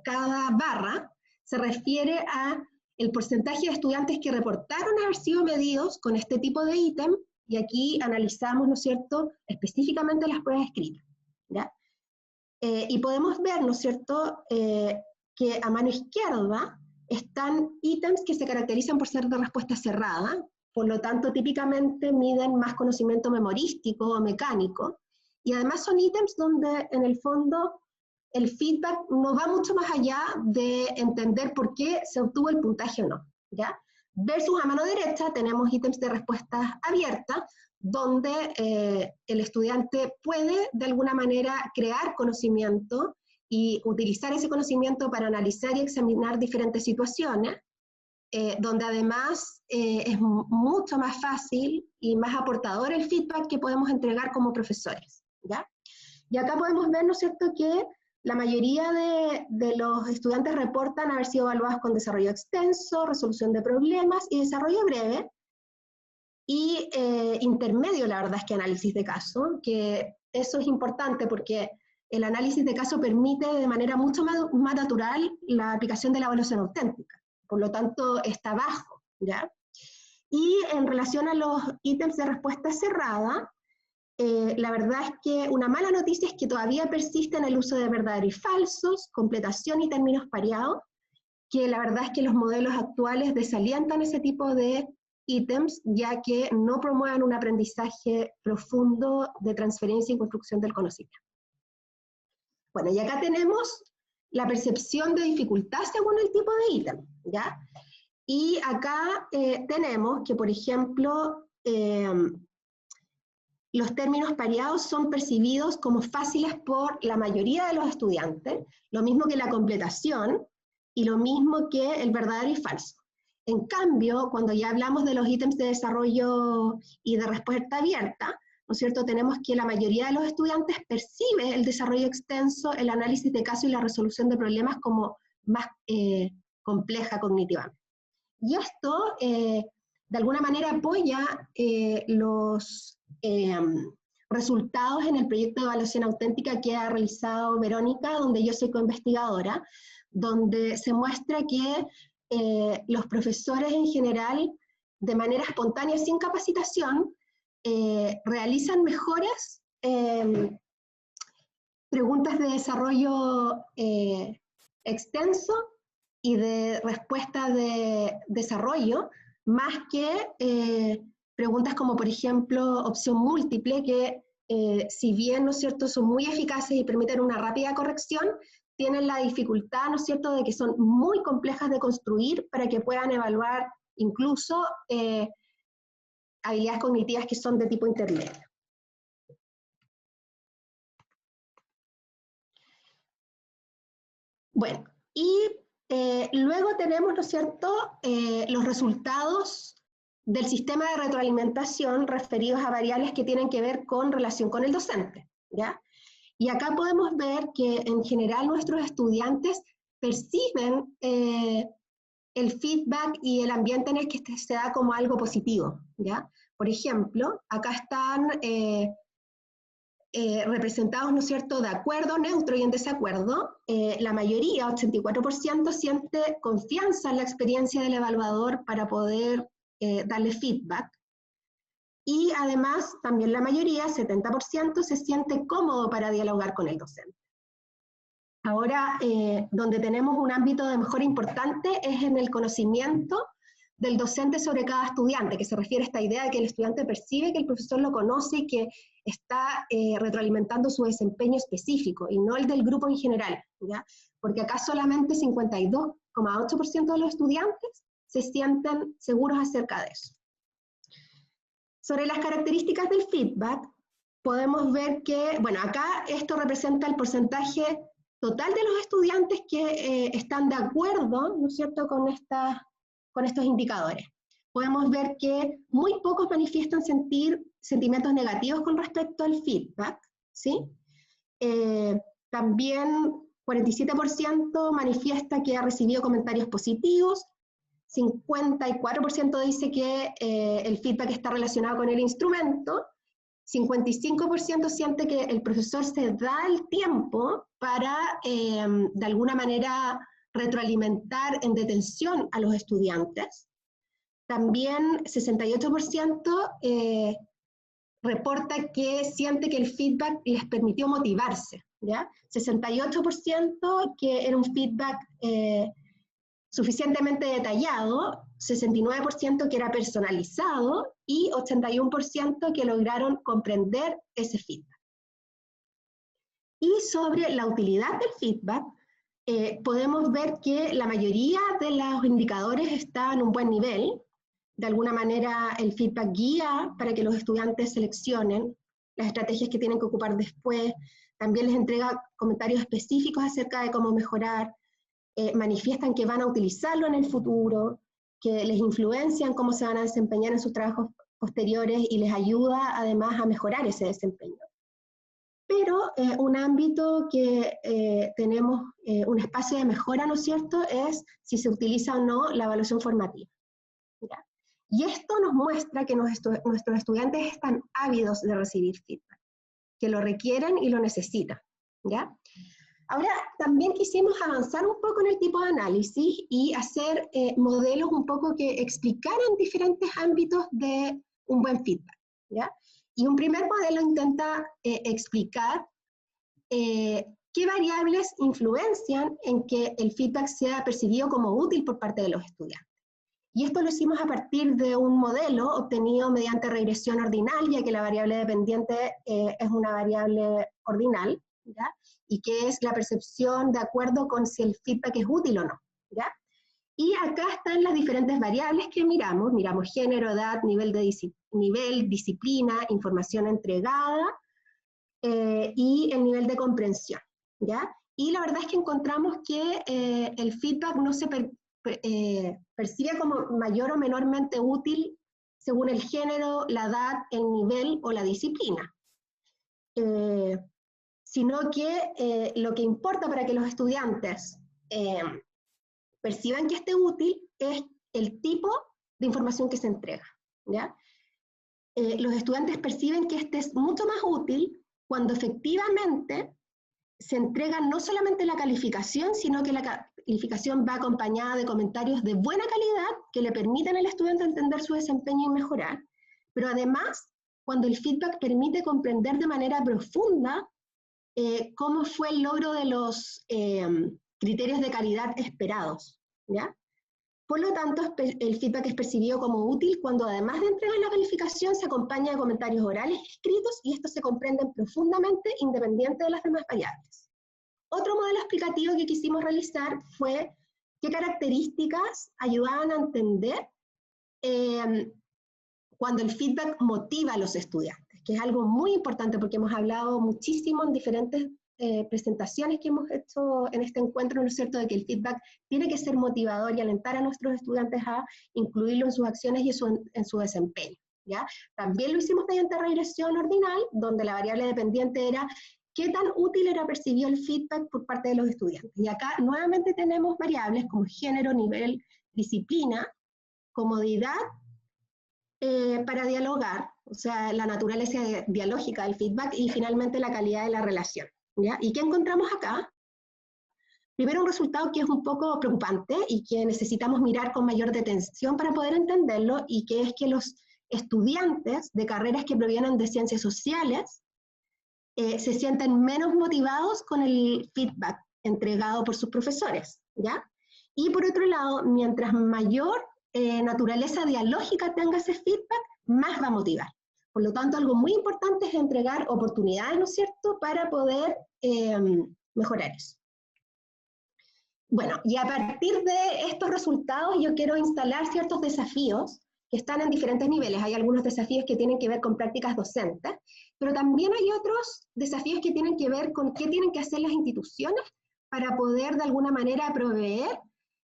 cada barra se refiere a el porcentaje de estudiantes que reportaron haber sido medidos con este tipo de ítem, y aquí analizamos, ¿no es cierto?, específicamente las pruebas escritas, ¿ya? Y podemos ver, ¿no es cierto?, que a mano izquierda están ítems que se caracterizan por ser de respuesta cerrada, por lo tanto típicamente miden más conocimiento memorístico o mecánico, y además son ítems donde en el fondo el feedback no va mucho más allá de entender por qué se obtuvo el puntaje o no, ¿ya? Versus a mano derecha tenemos ítems de respuesta abierta, donde el estudiante puede de alguna manera crear conocimiento y utilizar ese conocimiento para analizar y examinar diferentes situaciones, donde además es mucho más fácil y más aportador el feedback que podemos entregar como profesores, ¿ya? Y acá podemos ver, ¿no es cierto?, que la mayoría de los estudiantes reportan haber sido evaluados con desarrollo extenso, resolución de problemas y desarrollo breve, y intermedio, la verdad es que análisis de caso, que eso es importante porque el análisis de caso permite de manera mucho más natural la aplicación de la evaluación auténtica, por lo tanto está bajo, ¿ya? Y en relación a los ítems de respuesta cerrada, la verdad es que una mala noticia es que todavía persiste en el uso de verdaderos y falsos, completación y términos pareados, que la verdad es que los modelos actuales desalientan ese tipo de ítems, ya que no promueven un aprendizaje profundo de transferencia y construcción del conocimiento. Bueno, y acá tenemos la percepción de dificultad según el tipo de ítem, ¿ya? Y acá tenemos que, por ejemplo, los términos pareados son percibidos como fáciles por la mayoría de los estudiantes, lo mismo que la completación, y lo mismo que el verdadero y falso. En cambio, cuando ya hablamos de los ítems de desarrollo y de respuesta abierta, ¿no es cierto?, tenemos que la mayoría de los estudiantes percibe el desarrollo extenso, el análisis de caso y la resolución de problemas como más compleja cognitivamente. Y esto, de alguna manera, apoya los resultados en el proyecto de evaluación auténtica que ha realizado Verónica, donde yo soy coinvestigadora, donde se muestra que los profesores en general, de manera espontánea, sin capacitación, realizan mejores preguntas de desarrollo extenso y de respuesta de desarrollo, más que preguntas como, por ejemplo, opción múltiple, que si bien, ¿no es cierto?, son muy eficaces y permiten una rápida corrección, tienen la dificultad, ¿no es cierto?, de que son muy complejas de construir para que puedan evaluar incluso habilidades cognitivas que son de tipo intermedio. Bueno, y luego tenemos, ¿no es cierto?, los resultados del sistema de retroalimentación referidos a variables que tienen que ver con relación con el docente, ¿ya? Y acá podemos ver que en general nuestros estudiantes perciben el feedback y el ambiente en el que se da como algo positivo, ¿ya? Por ejemplo, acá están representados, ¿no es cierto?, de acuerdo, neutro y en desacuerdo. La mayoría, 84%, siente confianza en la experiencia del evaluador para poder darle feedback. Y además, también la mayoría, 70%, se siente cómodo para dialogar con el docente. Ahora, donde tenemos un ámbito de mejora importante es en el conocimiento del docente sobre cada estudiante, que se refiere a esta idea de que el estudiante percibe que el profesor lo conoce y que está retroalimentando su desempeño específico, y no el del grupo en general, ¿ya? Porque acá solamente 52,8% de los estudiantes se sienten seguros acerca de eso. Sobre las características del feedback, podemos ver que, bueno, acá esto representa el porcentaje total de los estudiantes que están de acuerdo, ¿no es cierto?, con estos indicadores. Podemos ver que muy pocos manifiestan sentimientos negativos con respecto al feedback, ¿sí? También 47% manifiesta que ha recibido comentarios positivos, 54% dice que el feedback está relacionado con el instrumento, 55% siente que el profesor se da el tiempo para, de alguna manera, retroalimentar en detención a los estudiantes. También 68% reporta que siente que el feedback les permitió motivarse, ¿ya? 68% que era un feedback suficientemente detallado, 69% que era personalizado y 81% que lograron comprender ese feedback. Y sobre la utilidad del feedback, podemos ver que la mayoría de los indicadores están en un buen nivel. De alguna manera el feedback guía para que los estudiantes seleccionen las estrategias que tienen que ocupar después, también les entrega comentarios específicos acerca de cómo mejorar, manifiestan que van a utilizarlo en el futuro, que les influencian cómo se van a desempeñar en sus trabajos posteriores y les ayuda además a mejorar ese desempeño. Pero un ámbito que tenemos un espacio de mejora, ¿no es cierto?, es si se utiliza o no la evaluación formativa. ¿Ya? Y esto nos muestra que nuestros estudiantes están ávidos de recibir feedback, que lo requieren y lo necesitan, ¿ya? Ahora, también quisimos avanzar un poco en el tipo de análisis y hacer modelos un poco que explicaran diferentes ámbitos de un buen feedback, ¿ya? Y un primer modelo intenta explicar qué variables influencian en que el feedback sea percibido como útil por parte de los estudiantes. Y esto lo hicimos a partir de un modelo obtenido mediante regresión ordinal, ya que la variable dependiente es una variable ordinal, ¿ya? Y que es la percepción de acuerdo con si el feedback es útil o no, ¿ya? Y acá están las diferentes variables que miramos género, edad, nivel, disciplina, información entregada y el nivel de comprensión, ¿ya? Y la verdad es que encontramos que el feedback no se percibe como mayor o menormente útil según el género, la edad, el nivel o la disciplina. Sino que lo que importa para que los estudiantes perciban que esté útil es el tipo de información que se entrega, ¿ya? Los estudiantes perciben que este es mucho más útil cuando efectivamente se entrega no solamente la calificación, sino que la calificación va acompañada de comentarios de buena calidad que le permiten al estudiante entender su desempeño y mejorar, pero además cuando el feedback permite comprender de manera profunda cómo fue el logro de los criterios de calidad esperados, ¿ya? Por lo tanto, el feedback es percibido como útil cuando además de entregar la calificación se acompaña de comentarios orales escritos y estos se comprenden profundamente independiente de las demás variables. Otro modelo explicativo que quisimos realizar fue qué características ayudaban a entender cuando el feedback motiva a los estudiantes, que es algo muy importante porque hemos hablado muchísimo en diferentes presentaciones que hemos hecho en este encuentro, ¿no es cierto?, de que el feedback tiene que ser motivador y alentar a nuestros estudiantes a incluirlo en sus acciones y en su desempeño, ¿ya? También lo hicimos mediante regresión ordinal, donde la variable dependiente era qué tan útil era percibido el feedback por parte de los estudiantes. Y acá nuevamente tenemos variables como género, nivel, disciplina, comodidad, para dialogar, o sea, la naturaleza dialógica del feedback y finalmente la calidad de la relación, ¿ya? ¿Y qué encontramos acá? Primero, un resultado que es un poco preocupante y que necesitamos mirar con mayor detención para poder entenderlo, y que es que los estudiantes de carreras que provienen de ciencias sociales se sienten menos motivados con el feedback entregado por sus profesores, ¿ya? Y por otro lado, mientras mayor naturaleza dialógica tenga ese feedback, más va a motivar. Por lo tanto, algo muy importante es entregar oportunidades, ¿no es cierto?, para poder mejorar eso. Bueno, y a partir de estos resultados yo quiero instalar ciertos desafíos que están en diferentes niveles. Hay algunos desafíos que tienen que ver con prácticas docentes, pero también hay otros desafíos que tienen que ver con qué tienen que hacer las instituciones para poder de alguna manera proveer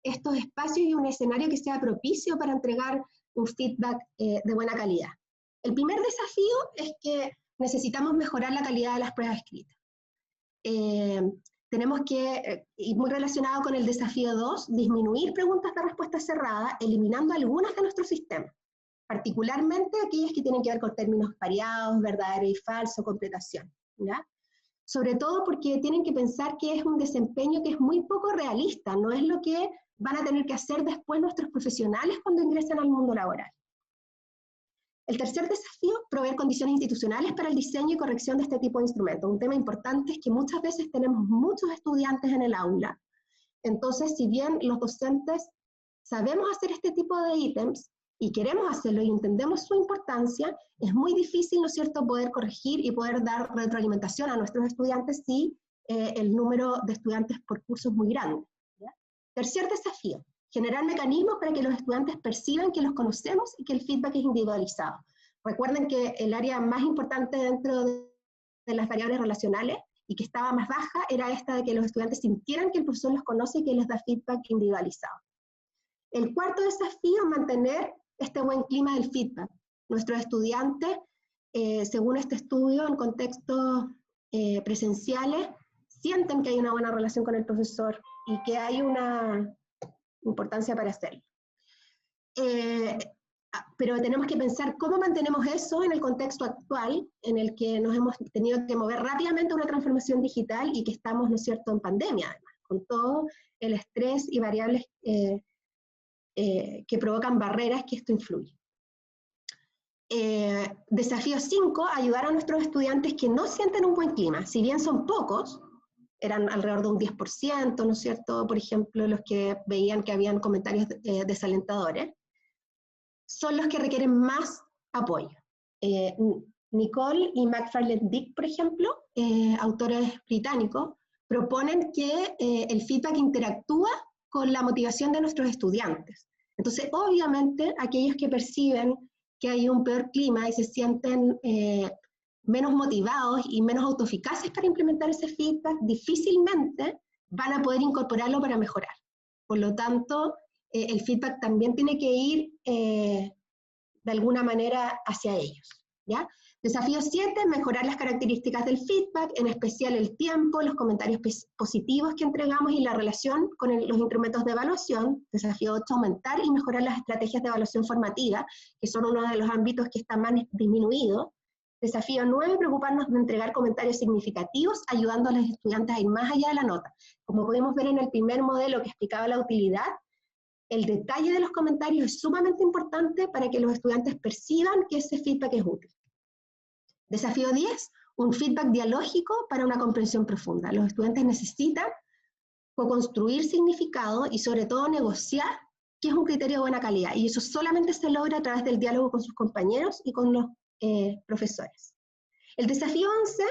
estos espacios y un escenario que sea propicio para entregar un feedback de buena calidad. El primer desafío es que necesitamos mejorar la calidad de las pruebas escritas. Tenemos que, y muy relacionado con el desafío 2, disminuir preguntas de respuesta cerrada, eliminando algunas de nuestros sistemas, particularmente aquellas que tienen que ver con términos pareados, verdadero y falso, completación, ¿ya? Sobre todo porque tienen que pensar que es un desempeño que es muy poco realista, no es lo que van a tener que hacer después nuestros profesionales cuando ingresen al mundo laboral. El tercer desafío, proveer condiciones institucionales para el diseño y corrección de este tipo de instrumentos. Un tema importante es que muchas veces tenemos muchos estudiantes en el aula. Entonces, si bien los docentes sabemos hacer este tipo de ítems y queremos hacerlo y entendemos su importancia, es muy difícil, ¿no es cierto?, poder corregir y poder dar retroalimentación a nuestros estudiantes si el número de estudiantes por curso es muy grande, ¿ya? Tercer desafío, generar mecanismos para que los estudiantes perciban que los conocemos y que el feedback es individualizado. Recuerden que el área más importante dentro de las variables relacionales y que estaba más baja era esta de que los estudiantes sintieran que el profesor los conoce y que les da feedback individualizado. El cuarto desafío, mantener este buen clima del feedback. Nuestros estudiantes, según este estudio, en contextos presenciales, sienten que hay una buena relación con el profesor y que hay una importancia para hacerlo. Pero tenemos que pensar cómo mantenemos eso en el contexto actual, en el que nos hemos tenido que mover rápidamente a una transformación digital y que estamos, ¿no es cierto?, en pandemia, además, con todo el estrés y variables que provocan barreras que esto influye. Desafío 5, ayudar a nuestros estudiantes que no sienten un buen clima. Si bien son pocos, eran alrededor de un 10%, ¿no es cierto?, por ejemplo, los que veían que habían comentarios desalentadores, son los que requieren más apoyo. Nicole y McFarlane Dick, por ejemplo, autores británicos, proponen que el feedback interactúa con la motivación de nuestros estudiantes. Entonces, obviamente, aquellos que perciben que hay un peor clima y se sienten menos motivados y menos autoeficaces para implementar ese feedback, difícilmente van a poder incorporarlo para mejorar. Por lo tanto, el feedback también tiene que ir de alguna manera hacia ellos, ¿ya? Desafío 7, mejorar las características del feedback, en especial el tiempo, los comentarios positivos que entregamos y la relación con los instrumentos de evaluación. Desafío 8, aumentar y mejorar las estrategias de evaluación formativa, que son uno de los ámbitos que están más disminuidos. Desafío 9, preocuparnos de entregar comentarios significativos, ayudando a los estudiantes a ir más allá de la nota. Como pudimos ver en el primer modelo que explicaba la utilidad, el detalle de los comentarios es sumamente importante para que los estudiantes perciban que ese feedback es útil. Desafío 10, un feedback dialógico para una comprensión profunda. Los estudiantes necesitan co-construir significado y sobre todo negociar qué es un criterio de buena calidad. Y eso solamente se logra a través del diálogo con sus compañeros y con los profesores. El desafío 11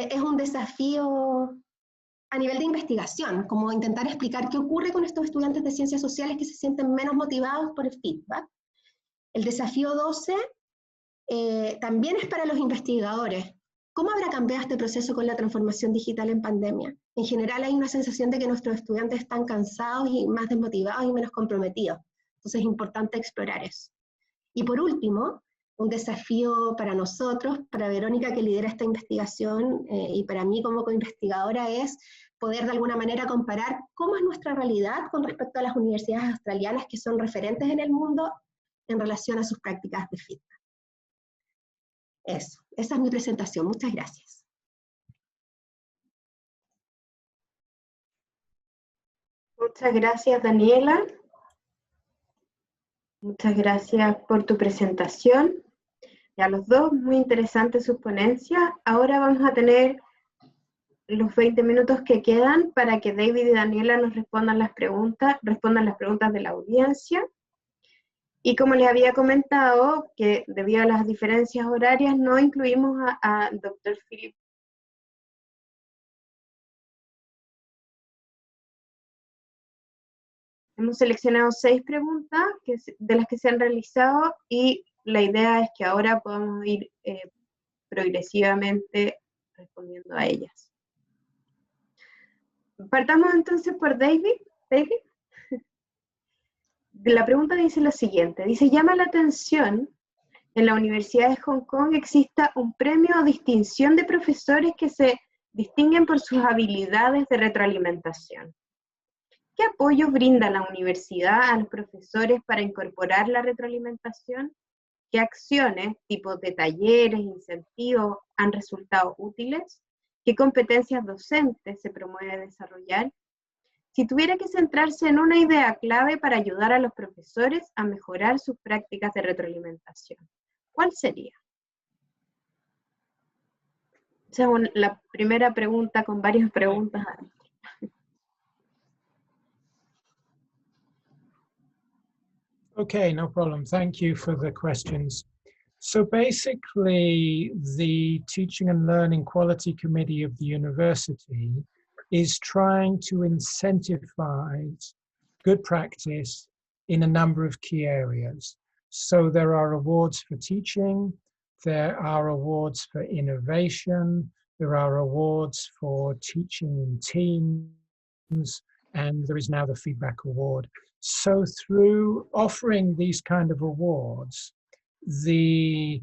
es un desafío a nivel de investigación, como intentar explicar qué ocurre con estos estudiantes de ciencias sociales que se sienten menos motivados por el feedback. El desafío 12 también es para los investigadores, ¿Cómo habrá cambiado este proceso con la transformación digital en pandemia? En general hay una sensación de que nuestros estudiantes están cansados y más desmotivados y menos comprometidos. Entonces es importante explorar eso. Y por último, un desafío para nosotros, para Verónica que lidera esta investigación y para mí como coinvestigadora es poder de alguna manera comparar cómo es nuestra realidad con respecto a las universidades australianas que son referentes en el mundo en relación a sus prácticas de feedback. Eso, esa es mi presentación. Muchas gracias.
Muchas gracias, Daniela. Muchas gracias por tu presentación. Y a los dos, muy interesante sus ponencias. Ahora vamos a tener los 20 minutos que quedan para que David y Daniela nos respondan las preguntas de la audiencia. Y como les había comentado, que debido a las diferencias horarias no incluimos al Dr. Philip. Hemos seleccionado 6 preguntas de las que se han realizado y la idea es que ahora podamos ir progresivamente respondiendo a ellas. Partamos entonces por David. David. La pregunta dice lo siguiente, dice, llama la atención, en la Universidad de Hong Kong exista un premio o distinción de profesores que se distinguen por sus habilidades de retroalimentación. ¿Qué apoyo brinda la universidad a los profesores para incorporar la retroalimentación? ¿Qué acciones, tipos de talleres, incentivos han resultado útiles? ¿Qué competencias docentes se promueve desarrollar? Si tuviera que centrarse en una idea clave para ayudar a los profesores a mejorar sus prácticas de retroalimentación, ¿cuál sería? Esa es la primera pregunta con varias preguntas adentro.
Okay, no problem. Thank you for the questions. So basically, the Teaching and Learning Quality Committee of the university is trying to incentivize good practice in a number of key areas. So there are awards for teaching, there are awards for innovation, there are awards for teaching in teams, and there is now the feedback award. So through offering these kind of awards, the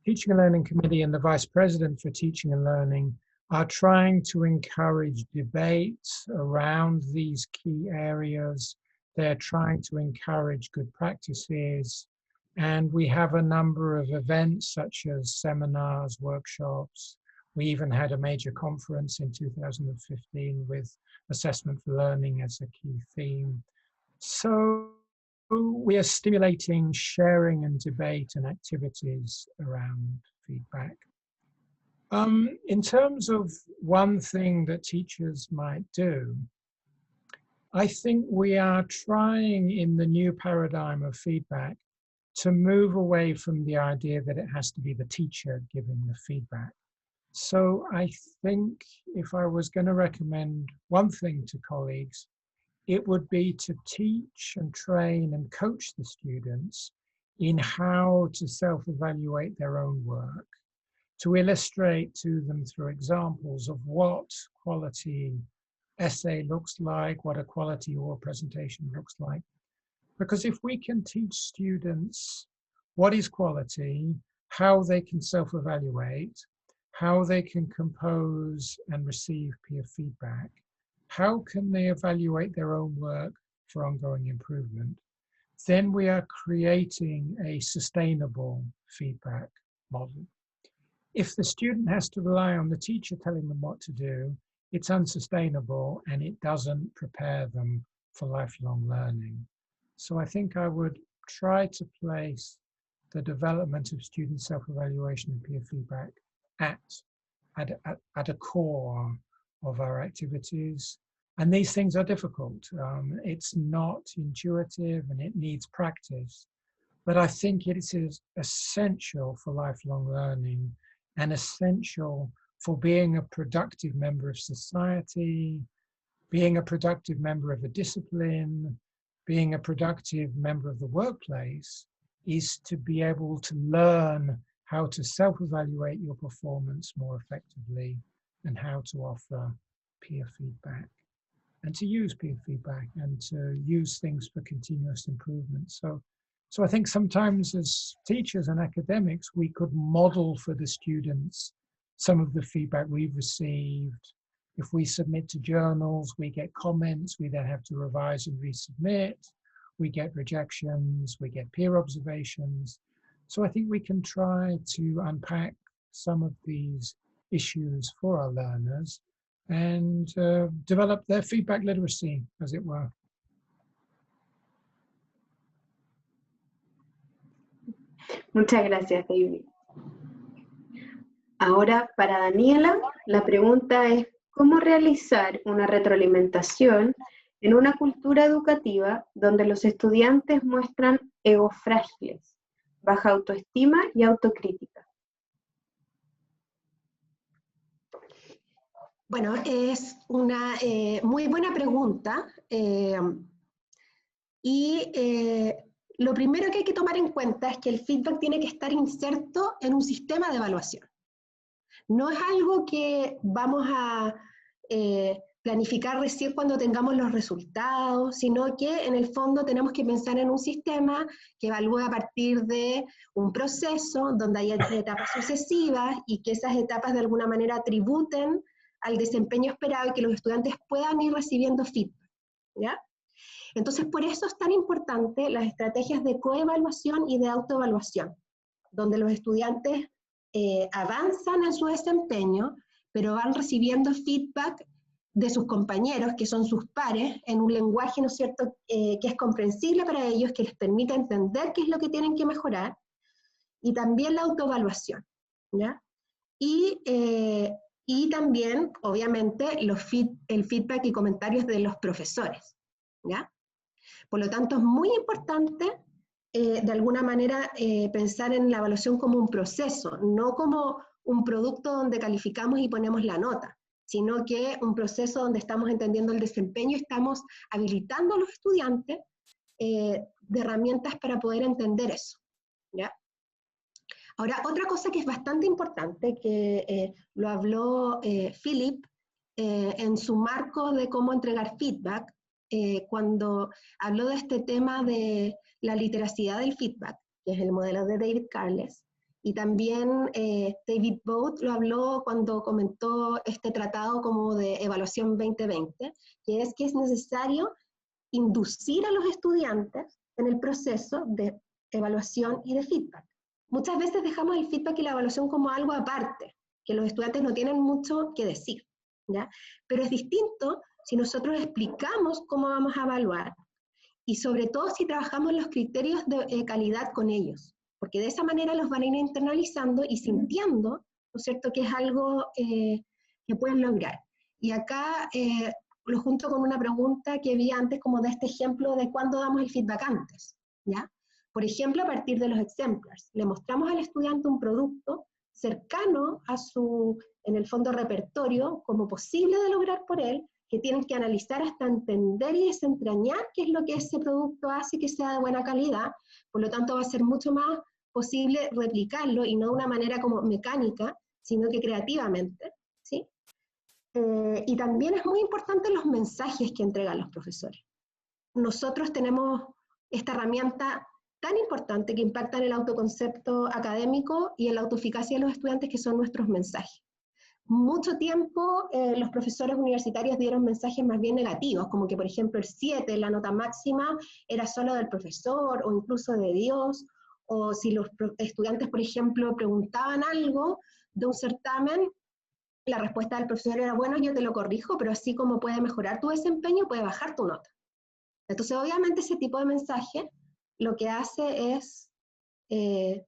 Teaching and Learning Committee and the Vice President for Teaching and Learning are trying to encourage debates around these key areas. They're trying to encourage good practices. And we have a number of events such as seminars, workshops. We even had a major conference in 2015 with assessment for learning as a key theme. So we are stimulating sharing and debate and activities around feedback. In terms of one thing that teachers might do, I think we are trying in the new paradigm of feedback to move away from the idea that it has to be the teacher giving the feedback. So I think if I was going to recommend one thing to colleagues, it would be to teach and train and coach the students in how to self-evaluate their own work, to illustrate to them through examples of what quality essay looks like, what a quality oral presentation looks like. Because if we can teach students what is quality, how they can self-evaluate, how they can compose and receive peer feedback, how can they evaluate their own work for ongoing improvement, then we are creating a sustainable feedback model. If the student has to rely on the teacher telling them what to do, it's unsustainable and it doesn't prepare them for lifelong learning. So I think I would try to place the development of student self-evaluation and peer feedback at a core of our activities. And these things are difficult. It's not intuitive and it needs practice. But I think it is essential for lifelong learning and essential for being a productive member of society, being a productive member of a discipline, being a productive member of the workplace, is to be able to learn how to self-evaluate your performance more effectively, and how to offer peer feedback, and to use peer feedback, and to use things for continuous improvement. So I think sometimes as teachers and academics, we could model for the students some of the feedback we've received. If we submit to journals, we get comments, we then have to revise and resubmit. We get rejections, we get peer observations. So I think we can try to unpack some of these issues for our learners and develop their feedback literacy, as it were.
Muchas gracias, David. Ahora, para Daniela, la pregunta es, ¿cómo realizar una retroalimentación en una cultura educativa donde los estudiantes muestran egos frágiles, baja autoestima y autocrítica?
Bueno, es una muy buena pregunta. Lo primero que hay que tomar en cuenta es que el feedback tiene que estar inserto en un sistema de evaluación. No es algo que vamos a planificar recién cuando tengamos los resultados, sino que en el fondo tenemos que pensar en un sistema que evalúe a partir de un proceso donde haya etapas sucesivas y que esas etapas de alguna manera tributen al desempeño esperado y que los estudiantes puedan ir recibiendo feedback, ¿ya? Entonces, por eso es tan importante las estrategias de coevaluación y de autoevaluación, donde los estudiantes avanzan en su desempeño, pero van recibiendo feedback de sus compañeros, que son sus pares, en un lenguaje, ¿no es cierto?, que es comprensible para ellos, que les permite entender qué es lo que tienen que mejorar, y también la autoevaluación, ¿ya? Y también, obviamente, el feedback y comentarios de los profesores, ¿ya? Por lo tanto, es muy importante, de alguna manera, pensar en la evaluación como un proceso, no como un producto donde calificamos y ponemos la nota, sino que un proceso donde estamos entendiendo el desempeño y estamos habilitando a los estudiantes de herramientas para poder entender eso, ¿ya? Ahora, otra cosa que es bastante importante, que lo habló Philip en su marco de cómo entregar feedback, cuando habló de este tema de la literacidad del feedback, que es el modelo de David Carles, y también David Boat lo habló cuando comentó este tratado como de evaluación 2020, que es necesario inducir a los estudiantes en el proceso de evaluación y de feedback. Muchas veces dejamos el feedback y la evaluación como algo aparte, que los estudiantes no tienen mucho que decir, ¿ya? Pero es distinto si nosotros explicamos cómo vamos a evaluar, y sobre todo si trabajamos los criterios de calidad con ellos, porque de esa manera los van a ir internalizando y sintiendo, ¿no es cierto?, que es algo que pueden lograr. Y acá lo junto con una pregunta que vi antes, como de este ejemplo de cuándo damos el feedback antes, ¿ya? Por ejemplo, a partir de los exemplars. Le mostramos al estudiante un producto cercano a su, en el fondo, repertorio, como posible de lograr por él, que tienen que analizar hasta entender y desentrañar qué es lo que ese producto hace que sea de buena calidad. Por lo tanto, va a ser mucho más posible replicarlo, y no de una manera como mecánica, sino que creativamente, ¿sí? Y también es muy importante los mensajes que entregan los profesores. Nosotros tenemos esta herramienta tan importante que impacta en el autoconcepto académico y en la autoeficacia de los estudiantes, que son nuestros mensajes. Mucho tiempo los profesores universitarios dieron mensajes más bien negativos, como que por ejemplo el 7, la nota máxima, era solo del profesor o incluso de Dios, o si los estudiantes, por ejemplo, preguntaban algo de un certamen, la respuesta del profesor era, bueno, yo te lo corrijo, pero así como puede mejorar tu desempeño, puede bajar tu nota. Entonces, obviamente, ese tipo de mensaje lo que hace es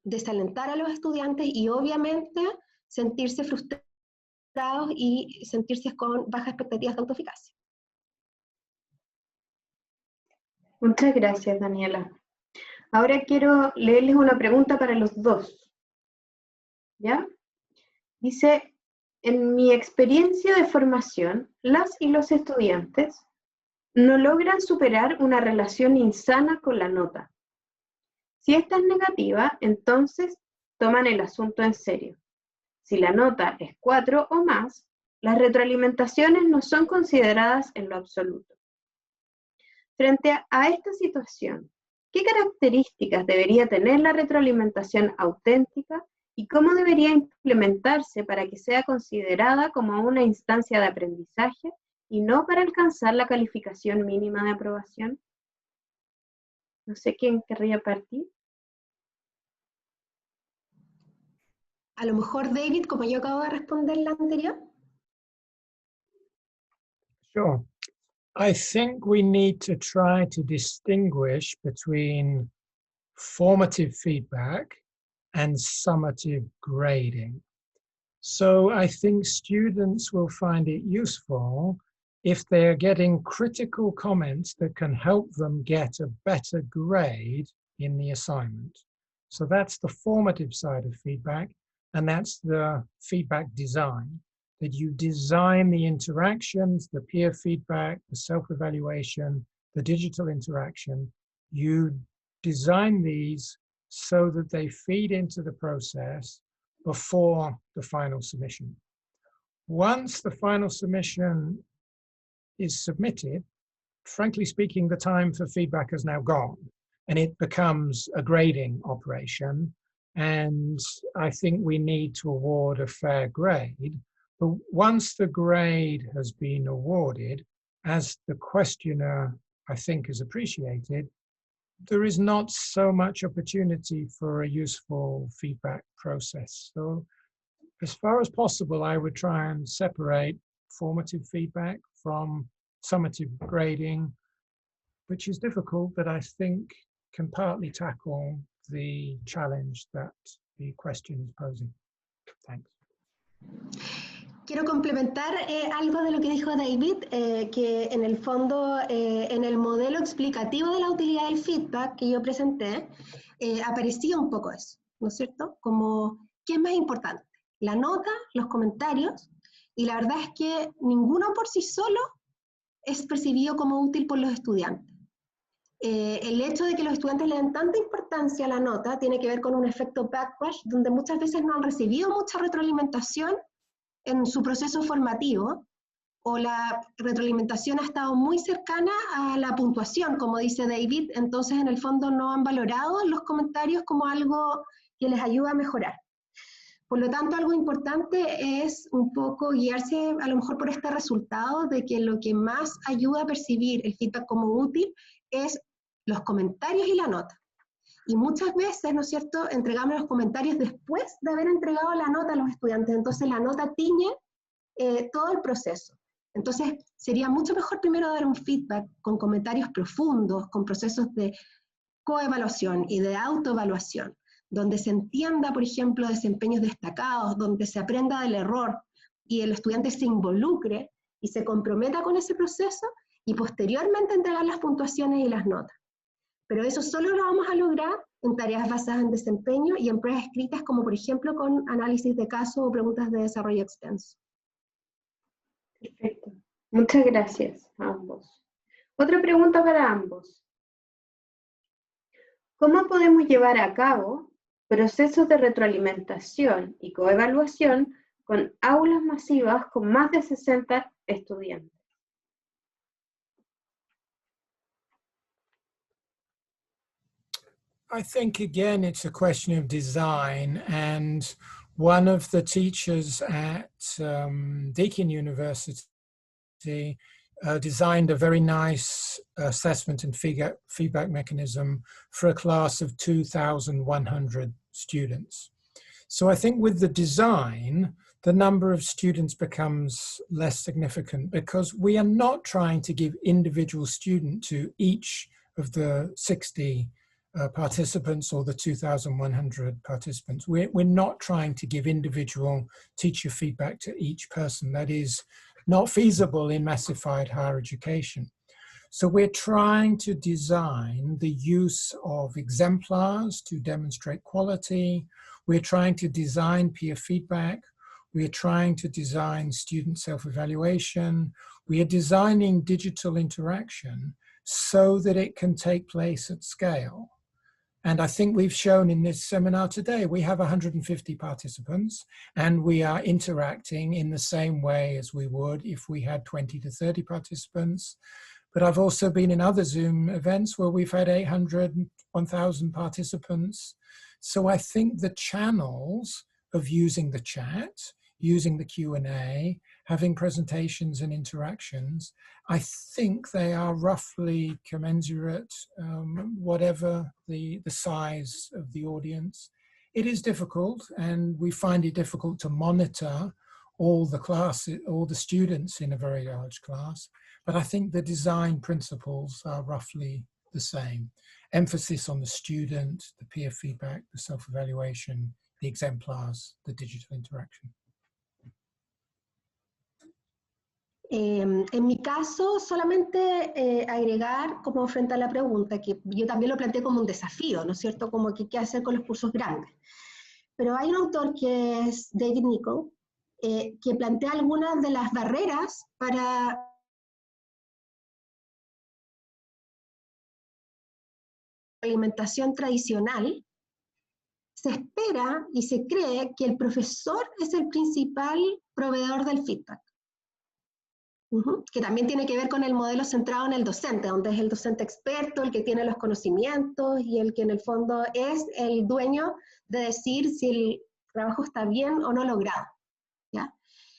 desalentar a los estudiantes y obviamente sentirse frustrados y sentirse con bajas expectativas de autoeficacia.
Muchas gracias, Daniela. Ahora quiero leerles una pregunta para los dos. ¿Ya? Dice, en mi experiencia de formación, las y los estudiantes no logran superar una relación insana con la nota. Si esta es negativa, entonces, toman el asunto en serio. Si la nota es 4 o más, las retroalimentaciones no son consideradas en lo absoluto. Frente a esta situación, ¿qué características debería tener la retroalimentación auténtica y cómo debería implementarse para que sea considerada como una instancia de aprendizaje y no para alcanzar la calificación mínima de aprobación? No sé quién querría partir.
A lo mejor David, como yo acabo de responder la anterior.
Sure. I think we need to try to distinguish between formative feedback and summative grading. So I think students will find it useful if they're getting critical comments that can help them get a better grade in the assignment. So that's the formative side of feedback, and that's the feedback design, that you design the interactions, the peer feedback, the self-evaluation, the digital interaction. You design these so that they feed into the process before the final submission. Once the final submission is submitted, frankly speaking, the time for feedback has now gone, and it becomes a grading operation. And I think we need to award a fair grade. But once the grade has been awarded, as the questioner, I think, has appreciated, there is not so much opportunity for a useful feedback process. So as far as possible, I would try and separate formative feedback from summative grading, which is difficult, but I think can partly tackle the challenge that the question is posing. Thanks.
Quiero complementar algo de lo que dijo David, que en el fondo, en el modelo explicativo de la utilidad del feedback que yo presenté, aparecía un poco eso, ¿no es cierto? Como, ¿qué es más importante? La nota, los comentarios, y la verdad es que ninguno por sí solo es percibido como útil por los estudiantes. El hecho de que los estudiantes le den tanta importancia a la nota tiene que ver con un efecto backlash, donde muchas veces no han recibido mucha retroalimentación en su proceso formativo, o la retroalimentación ha estado muy cercana a la puntuación, como dice David, entonces en el fondo no han valorado los comentarios como algo que les ayuda a mejorar. Por lo tanto, algo importante es un poco guiarse a lo mejor por este resultado de que lo que más ayuda a percibir el feedback como útil es los comentarios y la nota. Y muchas veces, ¿no es cierto?, entregamos los comentarios después de haber entregado la nota a los estudiantes, entonces la nota tiñe todo el proceso. Entonces, sería mucho mejor primero dar un feedback con comentarios profundos, con procesos de coevaluación y de autoevaluación, donde se entienda, por ejemplo, desempeños destacados, donde se aprenda del error y el estudiante se involucre y se comprometa con ese proceso, y posteriormente entregar las puntuaciones y las notas. Pero eso solo lo vamos a lograr en tareas basadas en desempeño y en pruebas escritas, como por ejemplo con análisis de caso o preguntas de desarrollo extenso.
Perfecto. Muchas gracias a ambos. Otra pregunta para ambos. ¿Cómo podemos llevar a cabo procesos de retroalimentación y coevaluación con aulas masivas con más de 60 estudiantes?
I think, again, it's a question of design, and one of the teachers at Deakin University designed a very nice assessment and feedback mechanism for a class of 2,100 students. So I think with the design, the number of students becomes less significant, because we are not trying to give individual student to each of the 60 participants or the 2,100 participants. We're not trying to give individual teacher feedback to each person. That is not feasible in massified higher education. So we're trying to design the use of exemplars to demonstrate quality. We're trying to design peer feedback. We're trying to design student self-evaluation. We are designing digital interaction so that it can take place at scale. And I think we've shown in this seminar today, we have 150 participants and we are interacting in the same way as we would if we had 20 to 30 participants. But I've also been in other Zoom events where we've had 800, 1,000 participants. So I think the channels of using the chat, using the Q&A, having presentations and interactions, I think they are roughly commensurate, whatever the size of the audience. It is difficult, and we find it difficult to monitor all the students in a very large class, but I think the design principles are roughly the same. Emphasis on the student, the peer feedback, the self-evaluation, the exemplars, the digital interaction.
En mi caso, solamente agregar como frente a la pregunta, que yo también lo planteé como un desafío, ¿no es cierto? Como que qué hacer con los cursos grandes. Pero hay un autor que es David Nichol, que plantea algunas de las barreras para la alimentación tradicional. Se espera y se cree que el profesor es el principal proveedor del feedback. Que también tiene que ver con el modelo centrado en el docente, donde es el docente experto, el que tiene los conocimientos y el que en el fondo es el dueño de decir si el trabajo está bien o no logrado, ¿ya?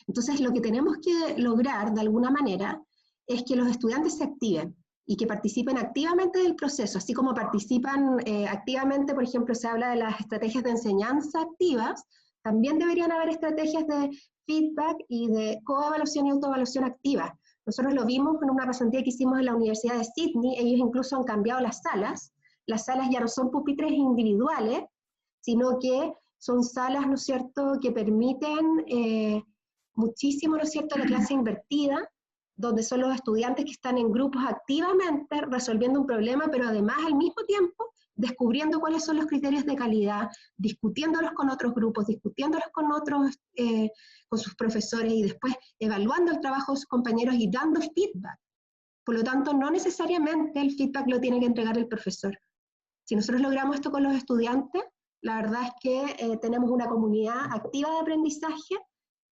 Entonces lo que tenemos que lograr de alguna manera es que los estudiantes se activen y que participen activamente del proceso, así como participan activamente, por ejemplo, se habla de las estrategias de enseñanza activas, también deberían haber estrategias de feedback y de coevaluación y autoevaluación activa. Nosotros lo vimos en una pasantía que hicimos en la Universidad de Sydney, ellos incluso han cambiado las salas ya no son pupitres individuales, sino que son salas, ¿no es cierto?, que permiten muchísimo, ¿no es cierto?, la clase invertida, donde son los estudiantes que están en grupos activamente resolviendo un problema, pero además al mismo tiempo descubriendo cuáles son los criterios de calidad, discutiéndolos con otros grupos, discutiéndolos con otros, con sus profesores y después evaluando el trabajo de sus compañeros y dando feedback. Por lo tanto, no necesariamente el feedback lo tiene que entregar el profesor. Si nosotros logramos esto con los estudiantes, la verdad es que tenemos una comunidad activa de aprendizaje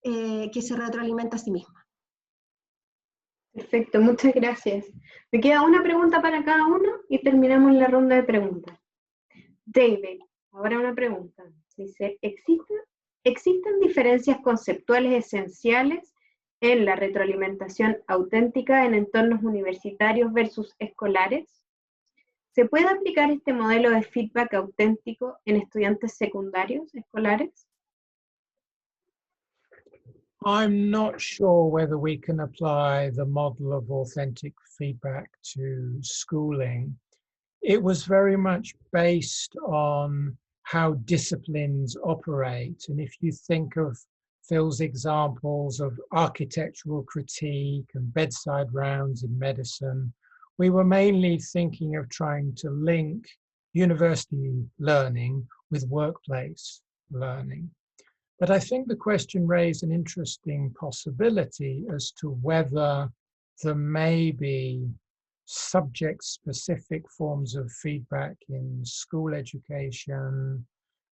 que se retroalimenta a sí misma.
Perfecto, muchas gracias. Me queda una pregunta para cada uno y terminamos la ronda de preguntas. David, ahora una pregunta. Dice, ¿existen diferencias conceptuales esenciales en la retroalimentación auténtica en entornos universitarios versus escolares? ¿Se puede aplicar este modelo de feedback auténtico en estudiantes secundarios, escolares?
I'm not sure whether we can apply the model of authentic feedback to schooling. It was very much based on how disciplines operate. And if you think of Phil's examples of architectural critique and bedside rounds in medicine, we were mainly thinking of trying to link university learning with workplace learning. But I think the question raised an interesting possibility as to whether there may be subject-specific forms of feedback in school education,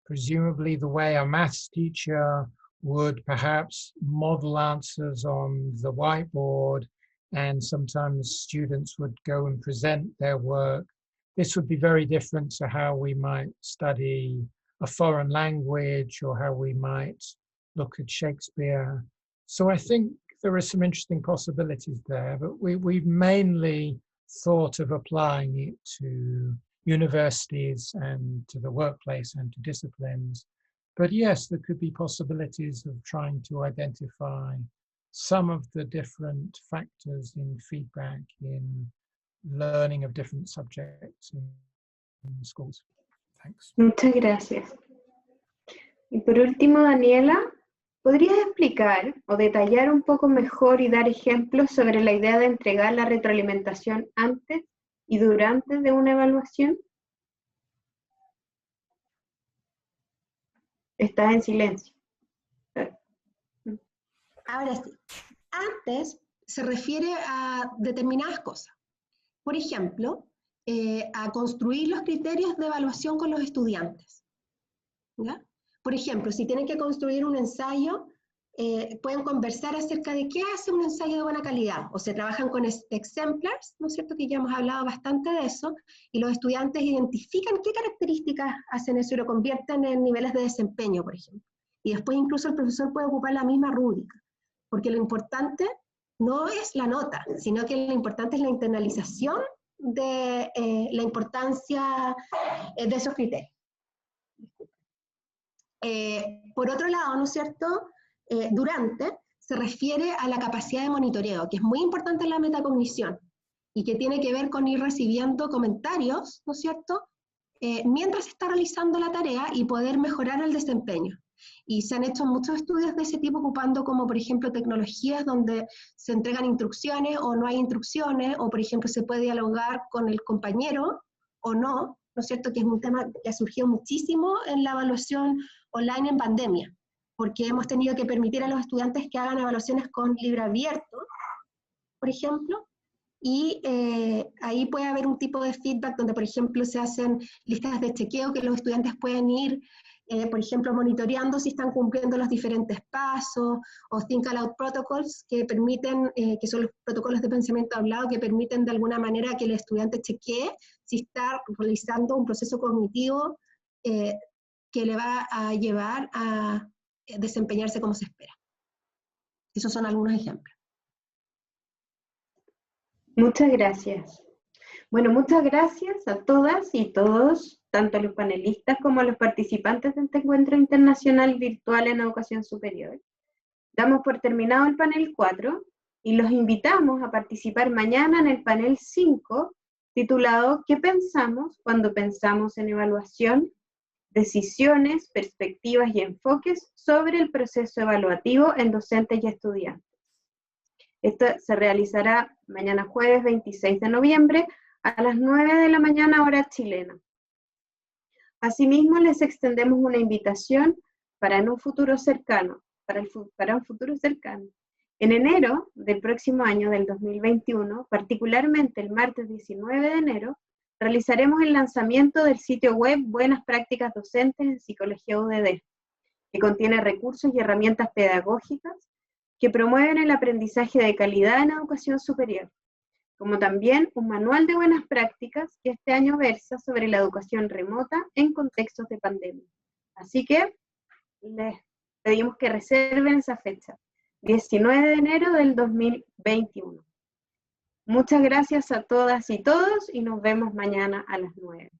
presumably the way a maths teacher would perhaps model answers on the whiteboard, and sometimes students would go and present their work. This would be very different to how we might study a foreign language or how we might look at Shakespeare. So I think there are some interesting possibilities there, but we've mainly thought of applying it to universities and to the workplace and to disciplines. But yes, there could be possibilities of trying to identify some of the different factors in feedback in learning of different subjects in schools. Thanks.
Muchas gracias. Y por último, Daniela, ¿podrías explicar o detallar un poco mejor y dar ejemplos sobre la idea de entregar la retroalimentación antes y durante de una evaluación? Estás en silencio.
Ahora sí, antes se refiere a determinadas cosas. Por ejemplo, a construir los criterios de evaluación con los estudiantes. ¿Ya? Por ejemplo, si tienen que construir un ensayo, pueden conversar acerca de qué hace un ensayo de buena calidad, o se trabajan con exemplars, ¿no es cierto?, que ya hemos hablado bastante de eso, y los estudiantes identifican qué características hacen eso y lo convierten en niveles de desempeño, por ejemplo. Y después incluso el profesor puede ocupar la misma rúbrica, porque lo importante no es la nota, sino que lo importante es la internalización de la importancia de esos criterios. Por otro lado, ¿no es cierto?, durante se refiere a la capacidad de monitoreo, que es muy importante en la metacognición, y que tiene que ver con ir recibiendo comentarios, ¿no es cierto?, mientras se está realizando la tarea y poder mejorar el desempeño. Y se han hecho muchos estudios de ese tipo ocupando como, por ejemplo, tecnologías donde se entregan instrucciones o no hay instrucciones, o por ejemplo se puede dialogar con el compañero o no, ¿no es cierto?, que es un tema que ha surgido muchísimo en la evaluación online en pandemia, porque hemos tenido que permitir a los estudiantes que hagan evaluaciones con libro abierto, por ejemplo, y ahí puede haber un tipo de feedback donde, por ejemplo, se hacen listas de chequeo que los estudiantes pueden ir, por ejemplo, monitoreando si están cumpliendo los diferentes pasos, o think aloud protocols que permiten, que son los protocolos de pensamiento hablado, que permiten de alguna manera que el estudiante chequee si está realizando un proceso cognitivo que le va a llevar a desempeñarse como se espera. Esos son algunos ejemplos.
Muchas gracias. Bueno, muchas gracias a todas y todos, tanto a los panelistas como a los participantes de este encuentro internacional virtual en educación superior. Damos por terminado el panel 4 y los invitamos a participar mañana en el panel 5, titulado ¿Qué pensamos cuando pensamos en evaluación? Decisiones, perspectivas y enfoques sobre el proceso evaluativo en docentes y estudiantes. Esto se realizará mañana jueves 26 de noviembre a las 9 de la mañana hora chilena. Asimismo, les extendemos una invitación para un futuro cercano. En enero del próximo año, del 2021, particularmente el martes 19 de enero, realizaremos el lanzamiento del sitio web Buenas Prácticas Docentes en Psicología UDD, que contiene recursos y herramientas pedagógicas que promueven el aprendizaje de calidad en educación superior, como también un manual de buenas prácticas que este año versa sobre la educación remota en contextos de pandemia. Así que les pedimos que reserven esa fecha, 19 de enero del 2021. Muchas gracias a todas y todos y nos vemos mañana a las 9.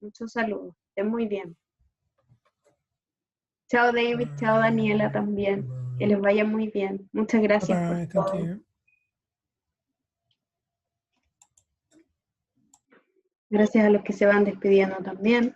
Muchos saludos, estén muy bien. Chao David, chao Daniela también. Que les vaya muy bien. Muchas gracias por todo.
Thank you.
Gracias a los que se van despidiendo también.